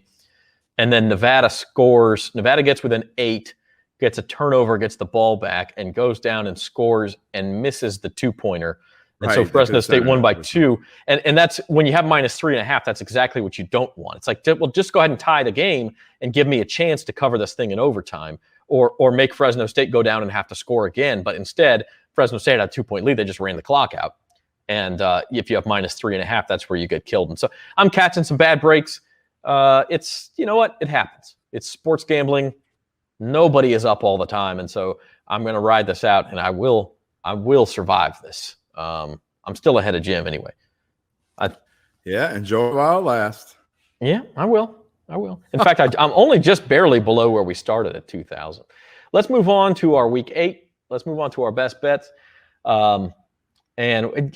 and then Nevada scores. Nevada gets within 8. Gets a turnover, gets the ball back, and goes down and scores and misses the 2-pointer. And so Fresno State won by 2. And that's when you have -3.5, that's exactly what you don't want. It's like, well, just go ahead and tie the game and give me a chance to cover this thing in overtime, or make Fresno State go down and have to score again. But instead, Fresno State had a 2-point lead. They just ran the clock out. And if you have -3.5, that's where you get killed. And so I'm catching some bad breaks. It's, you know what? It happens. It's sports gambling. Nobody is up all the time, and so I'm going to ride this out, and I will survive this. I'm still ahead of Jim anyway. Enjoy it while it lasts. Yeah, I will. In fact, I'm only just barely below where we started at 2,000. Let's move on to our week 8. Let's move on to our best bets. And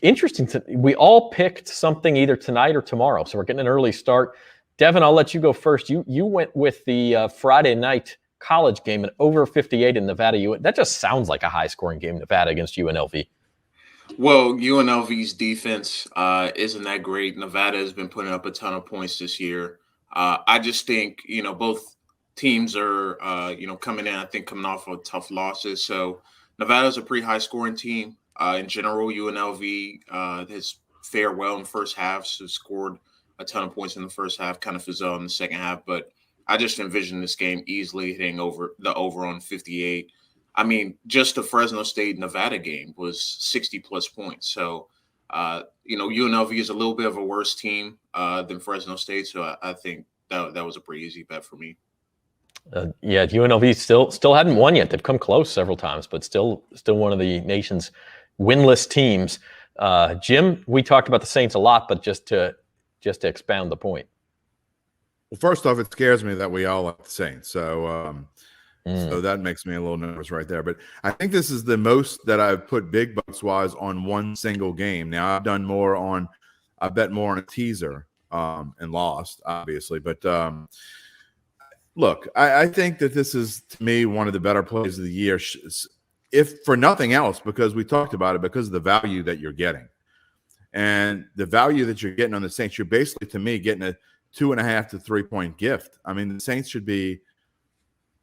interesting, we all picked something either tonight or tomorrow, so we're getting an early start. Devin, I'll let you go first. You went with the Friday night college game and over 58 in Nevada. That just sounds like a high-scoring game, Nevada against UNLV. Well, UNLV's defense isn't that great. Nevada has been putting up a ton of points this year. I just think, both teams are, coming off of tough losses. So Nevada's a pretty high-scoring team. In general, UNLV has fared well in the first half, so scored a ton of points in the first half, kind of fizzled in the second half, but I just envision this game easily hitting over on 58. I mean, just the Fresno State Nevada game was 60-plus points. So, UNLV is a little bit of a worse team than Fresno State. So I think that was a pretty easy bet for me. UNLV still hadn't won yet. They've come close several times, but still one of the nation's winless teams. Jim, we talked about the Saints a lot, but just to expound the point. Well, first off, it scares me that we all like the Saints. So that makes me a little nervous right there. But I think this is the most that I've put big bucks wise on one single game. Now I've bet more on a teaser and lost, obviously. But look, I think that this is, to me, one of the better plays of the year, if for nothing else, because we talked about it, because of the value that you're getting. And the value that you're getting on the Saints, you're basically, to me, getting a 2.5 to 3 point gift. I mean, the Saints should be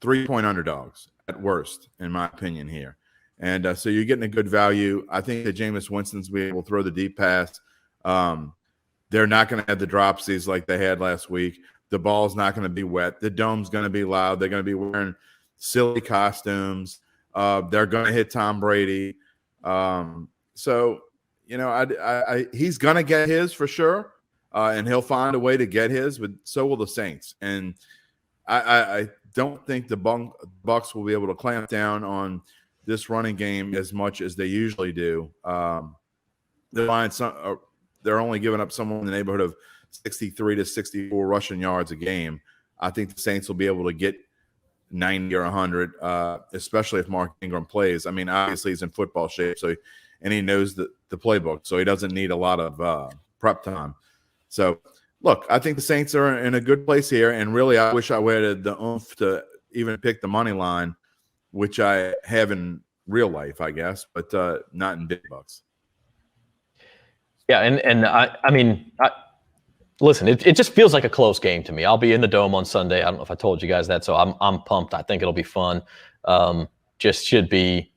3-point underdogs at worst, in my opinion here. And so you're getting a good value. I think that Jameis Winston's be able to throw the deep pass. They're not going to have the dropsies like they had last week. The ball's not going to be wet. The dome's going to be loud. They're going to be wearing silly costumes. They're going to hit Tom Brady. So, he's going to get his for sure. And he'll find a way to get his, but so will the Saints. And I don't think the Bucs will be able to clamp down on this running game as much as they usually do. They're only giving up somewhere in the neighborhood of 63 to 64 rushing yards a game. I think the Saints will be able to get 90 or 100, especially if Mark Ingram plays. I mean, obviously he's in football shape, and he knows the playbook, so he doesn't need a lot of prep time. So, look, I think the Saints are in a good place here, and really I wish I had the oomph to even pick the money line, which I have in real life, I guess, but not in big bucks. Yeah, and I mean, listen, it just feels like a close game to me. I'll be in the Dome on Sunday. I don't know if I told you guys that, so I'm pumped. I think it'll be fun. It's the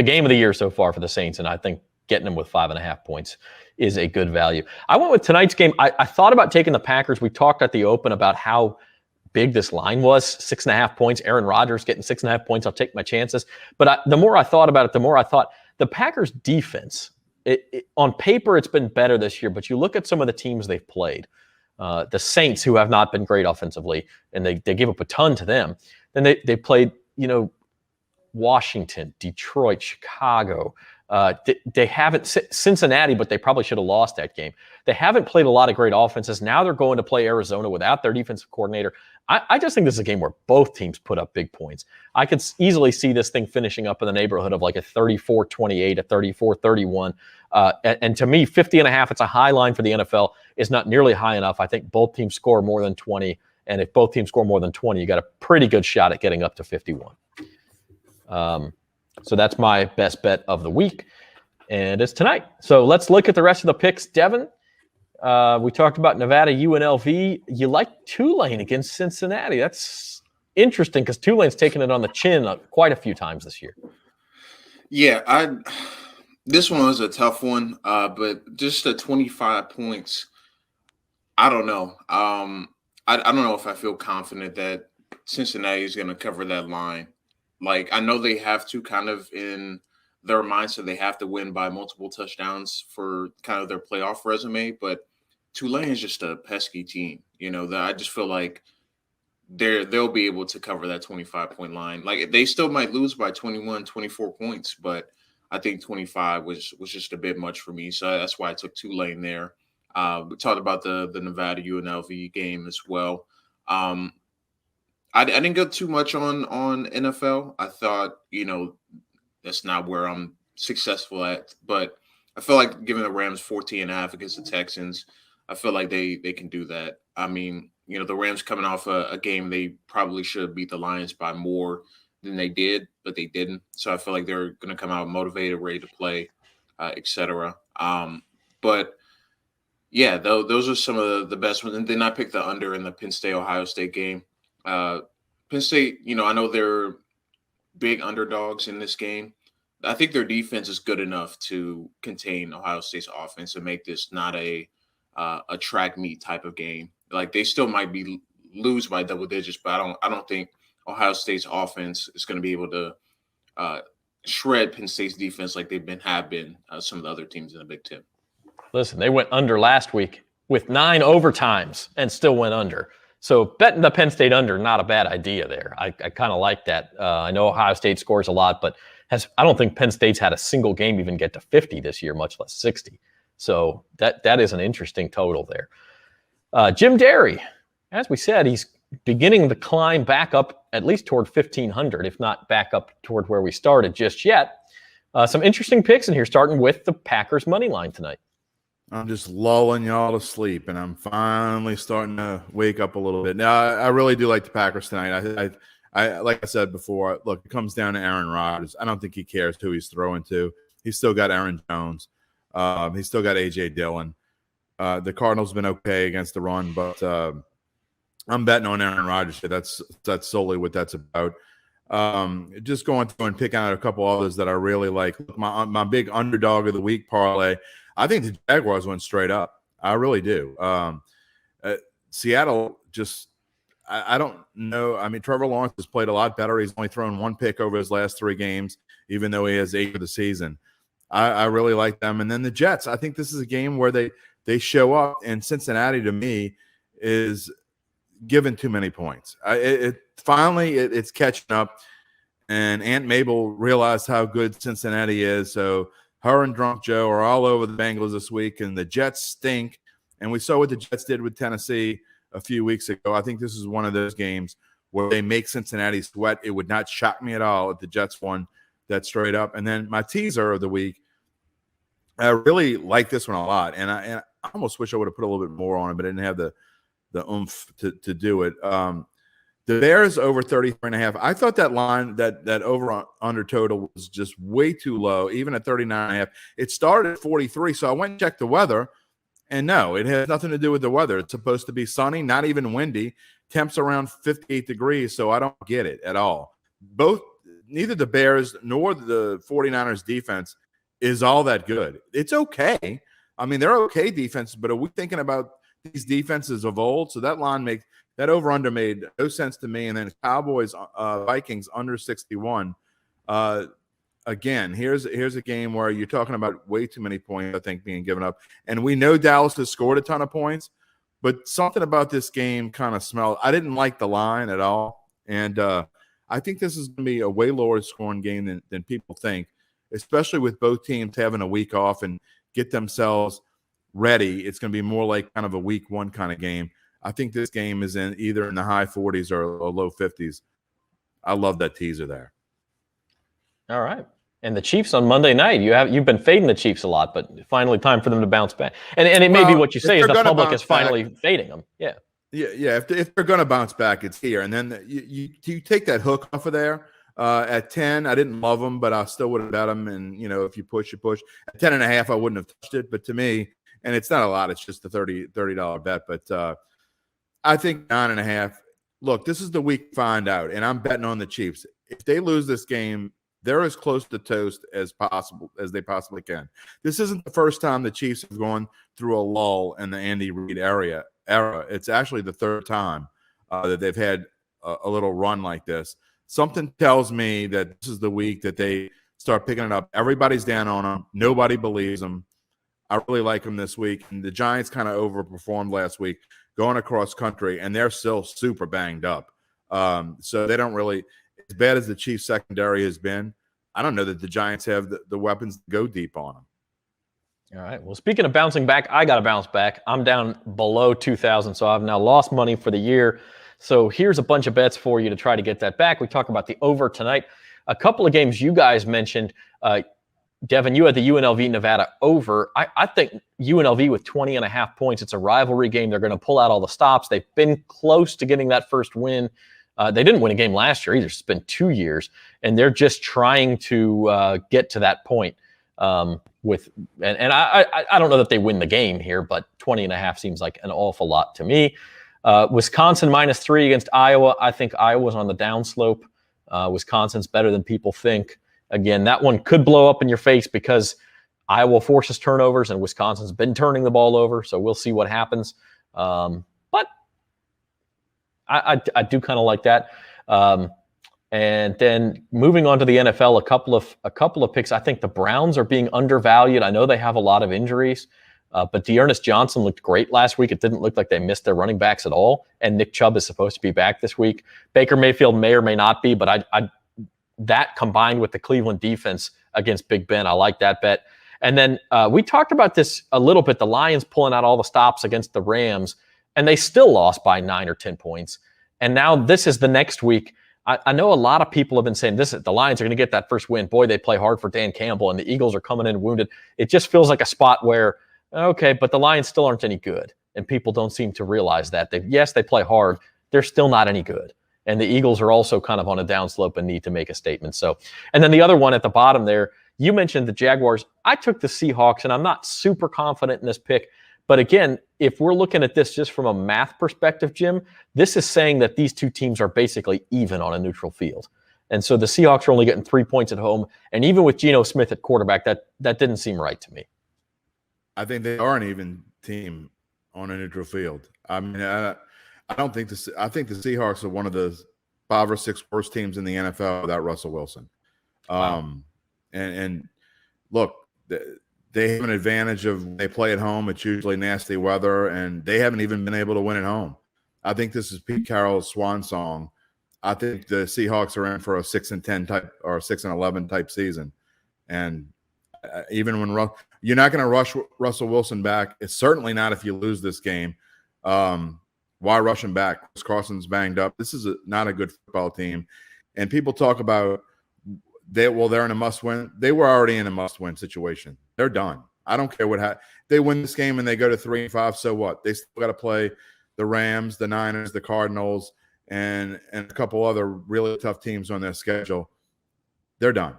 game of the year so far for the Saints, and I think getting them with 5.5 points is a good value. I went with tonight's game. I thought about taking the Packers. We talked at the open about how big this line was, 6.5 points. Aaron Rodgers getting 6.5 points. I'll take my chances. But the more I thought about it, the more I thought the Packers defense, on paper, it's been better this year, but you look at some of the teams they've played, the Saints, who have not been great offensively, and they give up a ton to them. Then they played, Washington, Detroit, Chicago. They haven't, Cincinnati, but they probably should have lost that game. They haven't played a lot of great offenses. Now they're going to play Arizona without their defensive coordinator. I just think this is a game where both teams put up big points. I could easily see this thing finishing up in the neighborhood of like a 34-28, a 34-31. And to me, 50.5, it's a high line for the NFL, is not nearly high enough. I think both teams score more than 20. And if both teams score more than 20, you got a pretty good shot at getting up to 51. So that's my best bet of the week. And it's tonight. So let's look at the rest of the picks. Devin, we talked about Nevada, UNLV. You like Tulane against Cincinnati. That's interesting because Tulane's taken it on the chin quite a few times this year. Yeah, this one was a tough one, but just the 25 points, I don't know. I don't know if I feel confident that Cincinnati is going to cover that line. Like, I know they have to kind of in their mindset, they have to win by multiple touchdowns for kind of their playoff resume, but Tulane is just a pesky team. That I just feel like they'll be able to cover that 25-point line. Like, they still might lose by 21, 24 points, but I think 25 was just a bit much for me. So that's why I took Tulane there. We talked about the Nevada UNLV game as well. I didn't go too much on NFL. I thought, that's not where I'm successful at. But I feel like giving the Rams 14.5 against the Texans, I feel like they can do that. I mean, the Rams coming off a game they probably should have beat the Lions by more than they did, but they didn't. So I feel like they're going to come out motivated, ready to play, etc. But yeah, those are some of the best ones. And then I picked the under in the Penn State-Ohio State game. Penn State, I know they're big underdogs in this game. I think their defense is good enough to contain Ohio State's offense and make this not a track meet type of game. Like, they still might lose by double digits, but I don't think Ohio State's offense is going to be able to shred Penn State's defense like have been some of the other teams in the Big Ten. Listen, they went under last week with 9 overtimes and still went under. So betting the Penn State under, not a bad idea there. I kind of like that. I know Ohio State scores a lot, but I don't think Penn State's had a single game even get to 50 this year, much less 60. So that is an interesting total there. Jim Derry, as we said, he's beginning the climb back up at least toward 1,500, if not back up toward where we started just yet. Some interesting picks in here, starting with the Packers money line tonight. I'm just lulling y'all to sleep, and I'm finally starting to wake up a little bit. Now, I really do like the Packers tonight. I like I said before, look, it comes down to Aaron Rodgers. I don't think he cares who he's throwing to. He's still got Aaron Jones. He's still got A.J. Dillon. The Cardinals have been okay against the run, but I'm betting on Aaron Rodgers. That's solely what that's about. Just going through and picking out a couple others that I really like. My big underdog of the week parlay, I think the Jaguars went straight up. I really do. Seattle just – I don't know. I mean, Trevor Lawrence has played a lot better. He's only thrown 1 pick over his last 3 games, even though he has 8 for the season. I really like them. And then the Jets, I think this is a game where they show up, and Cincinnati, to me, is given too many points. Finally, it's catching up, and Aunt Mabel realized how good Cincinnati is, so – her and Drunk Joe are all over the Bengals this week, and the Jets stink. And we saw what the Jets did with Tennessee a few weeks ago. I think this is one of those games where they make Cincinnati sweat. It would not shock me at all if the Jets won that straight up. And then my teaser of the week, I really like this one a lot. And I almost wish I would have put a little bit more on it, but I didn't have the oomph to do it. The Bears over 33.5. I thought that line, that over under total was just way too low, even at 39.5. It started at 43, so I went and checked the weather, and no, it has nothing to do with the weather. It's supposed to be sunny, not even windy. Temps around 58 degrees, so I don't get it at all. Neither the Bears nor the 49ers defense is all that good. It's okay. I mean, they're okay defenses, but are we thinking about these defenses of old? So that line that over-under made no sense to me. And then Cowboys Vikings under 61. Again, here's a game where you're talking about way too many points, I think, being given up. And we know Dallas has scored a ton of points, but something about this game kind of smelled. I didn't like the line at all. And I think this is going to be a way lower scoring game than people think, especially with both teams having a week off and get themselves ready. It's going to be more like kind of a week one kind of game. I think this game is either in the high 40s or low 50s. I love that teaser there. All right. And the Chiefs on Monday night, you've been fading the Chiefs a lot, but finally time for them to bounce back. And it may be what you say is the public is finally fading them. Yeah. Yeah. If they're going to bounce back, it's here. And then you take that hook off of there at 10. I didn't love them, but I still would have bet them. And, if you push, you push. At 10.5, I wouldn't have touched it. But to me, and it's not a lot, it's just a $30 bet. But I think 9.5. Look, this is the week to find out. And I'm betting on the Chiefs. If they lose this game, they're as close to toast as they possibly can. This isn't the first time the Chiefs have gone through a lull in the Andy Reid era. It's actually the third time that they've had a little run like this. Something tells me that this is the week that they start picking it up. Everybody's down on them. Nobody believes them. I really like them this week. And the Giants kind of overperformed last week going across country, and they're still super banged up. So they don't really – as bad as the Chiefs secondary has been, I don't know that the Giants have the weapons to go deep on them. All right. Well, speaking of bouncing back, I got to bounce back. I'm down below 2,000, so I've now lost money for the year. So here's a bunch of bets for you to try to get that back. We talk about the over tonight. A couple of games you guys mentioned. Devin, you had the UNLV-Nevada over. I think UNLV with 20.5 points. It's a rivalry game. They're going to pull out all the stops. They've been close to getting that first win. They didn't win a game last year either. It's been 2 years, and they're just trying to get to that point. I don't know that they win the game here, but 20.5 seems like an awful lot to me. Wisconsin -3 against Iowa. I think Iowa's on the downslope. Wisconsin's better than people think. Again, that one could blow up in your face because Iowa forces turnovers and Wisconsin's been turning the ball over. So we'll see what happens. But I do kind of like that. And then moving on to the NFL, a couple of picks. I think the Browns are being undervalued. I know they have a lot of injuries, but Dearness Johnson looked great last week. It didn't look like they missed their running backs at all. And Nick Chubb is supposed to be back this week. Baker Mayfield may or may not be, but that combined with the Cleveland defense against Big Ben, I like that bet. And then we talked about this a little bit. The Lions pulling out all the stops against the Rams, and they still lost by 9 or 10 points. And now this is the next week. I know a lot of people have been saying the Lions are going to get that first win. Boy, they play hard for Dan Campbell, and the Eagles are coming in wounded. It just feels like a spot where, okay, but the Lions still aren't any good, and people don't seem to realize that. They play hard. They're still not any good. And the Eagles are also kind of on a downslope and need to make a statement. So, and then the other one at the bottom there, you mentioned the Jaguars. I took the Seahawks, and I'm not super confident in this pick. But again, if we're looking at this just from a math perspective, Jim, this is saying that these two teams are basically even on a neutral field. And so the Seahawks are only getting 3 points at home. And even with Geno Smith at quarterback, that didn't seem right to me. I think they are an even team on a neutral field. I mean, I think the Seahawks are one of the 5 or 6 worst teams in the NFL without Russell Wilson. Wow. And look, they have an advantage of they play at home. It's usually nasty weather, and they haven't even been able to win at home. I think this is Pete Carroll's swan song. I think the Seahawks are in for a 6-10 type or 6-11 type season. And even when you're not going to rush Russell Wilson back, it's certainly not if you lose this game. Why rush him back? Chris Carson's banged up. This is not a good football team. And people talk about they're in a must-win. They were already in a must-win situation. They're done. I don't care what happens. They win this game and they go to 3-5. So what? They still got to play the Rams, the Niners, the Cardinals, and a couple other really tough teams on their schedule. They're done.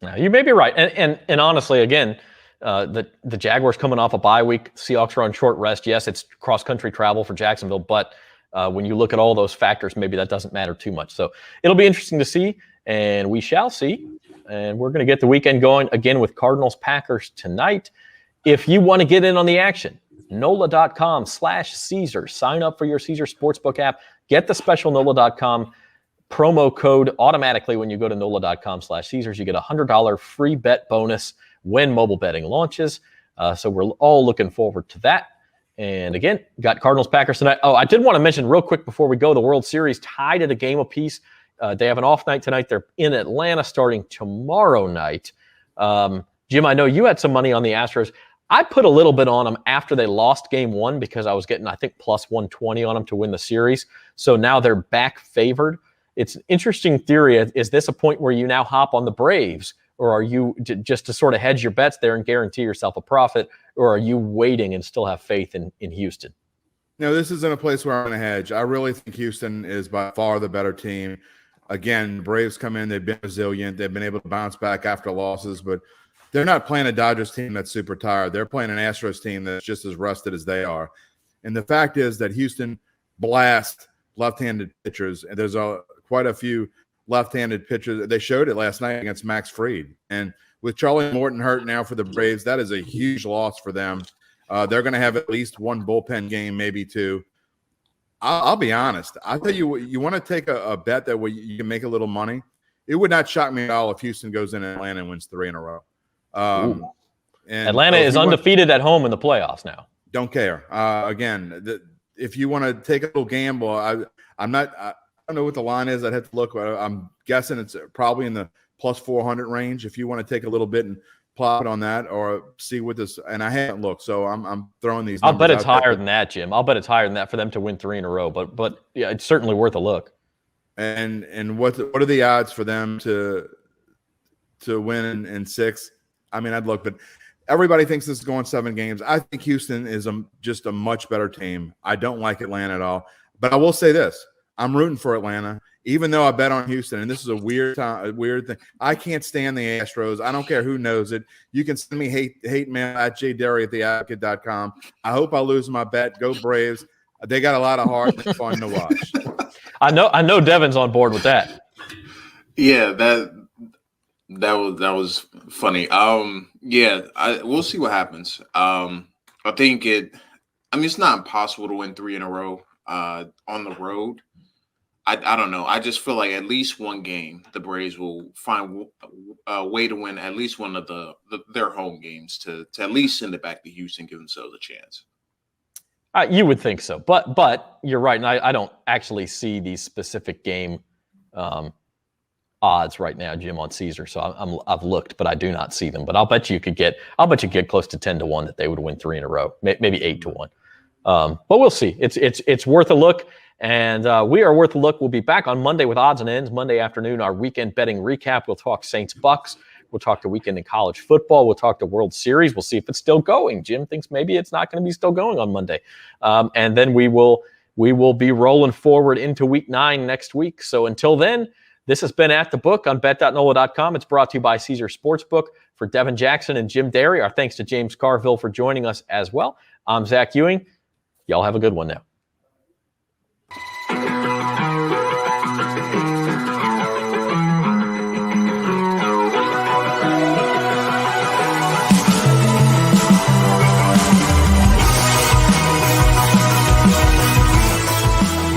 Now, you may be right. And honestly, again, the Jaguars coming off a bye week, Seahawks are on short rest. Yes, it's cross-country travel for Jacksonville, but when you look at all those factors, maybe that doesn't matter too much. So it'll be interesting to see. and we shall see. And we're going to get the weekend going again with Cardinals-Packers tonight. If you want to get in on the action, NOLA.com/Caesar. Sign up for your Caesar Sportsbook app. Get the special NOLA.com promo code automatically when you go to NOLA.com/Caesars. You get a $100 free bet bonus when mobile betting launches. So we're all looking forward to that. And again, got Cardinals-Packers tonight. Oh, I did want to mention real quick before we go, the World Series tied at a game apiece. They have an off night tonight. They're in Atlanta starting tomorrow night. Jim, I know you had some money on the Astros. I put a little bit on them after they lost game one because I was getting, I think, plus 120 on them to win the series. So now they're back favored. It's an interesting theory. Is this a point where you now hop on the Braves, or are you just to sort of hedge your bets there and guarantee yourself a profit, or are you waiting and still have faith in Houston? No, this isn't a place where I'm going to hedge. I really think Houston is by far the better team. Again, Braves come in, they've been resilient. They've been able to bounce back after losses, but they're not playing a Dodgers team that's super tired. They're playing an Astros team that's just as rusted as they are. And the fact is that Houston blasts left-handed pitchers, and there's quite a few left-handed pitchers. They showed it last night against Max Fried. And with Charlie Morton hurt now for the Braves, that is a huge loss for them. They're going to have at least one bullpen game, maybe two. I'll be honest. I'll tell you what, you want to take a bet that you can make a little money. It would not shock me at all if Houston goes in Atlanta and wins 3 in a row. And Atlanta is undefeated at home in the playoffs now. Don't care. Again, if you want to take a little gamble, I don't know what the line is. I'd have to look. I'm guessing it's probably in the plus 400 range. If you want to take a little bit and plop it on that, or see what this, and I haven't looked, so I'm throwing these. I'll bet it's higher than that, Jim. I'll bet it's higher than that for them to win 3 in a row. But yeah, it's certainly worth a look. And what are the odds for them to win in 6? I mean, I'd look, but everybody thinks this is going 7 games. I think Houston is just a much better team. I don't like Atlanta at all, but I will say this: I'm rooting for Atlanta, even though I bet on Houston. And this is a weird thing. I can't stand the Astros. I don't care who knows it. You can send me hate mail at jderry@theadvocate.com. I hope I lose my bet. Go Braves. They got a lot of heart and they're fun to watch. I know Devin's on board with that. Yeah, that was funny. We'll see what happens. I think it's not impossible to win 3 in a row on the road. I don't know. I just feel like at least one game, the Braves will find a way to win at least one of their home games to at least send it back to Houston, give themselves a chance. You would think so, but you're right, and I don't actually see these specific game odds right now, Jim, on Caesar. So I've looked, but I do not see them. But I'll bet you get close to 10-1 that they would win 3 in a row, maybe 8-1. But we'll see. It's worth a look. And we are worth a look. We'll be back on Monday with Odds and Ends. Monday afternoon, our weekend betting recap. We'll talk Saints Bucs. We'll talk the weekend in college football. We'll talk the World Series. We'll see if it's still going. Jim thinks maybe it's not going to be still going on Monday. And then we will be rolling forward into week 9 next week. So until then, this has been At the Book on bet.nola.com. It's brought to you by Caesar Sportsbook. For Devin Jackson and Jim Derry, our thanks to James Carville for joining us as well. I'm Zach Ewing. Y'all have a good one now.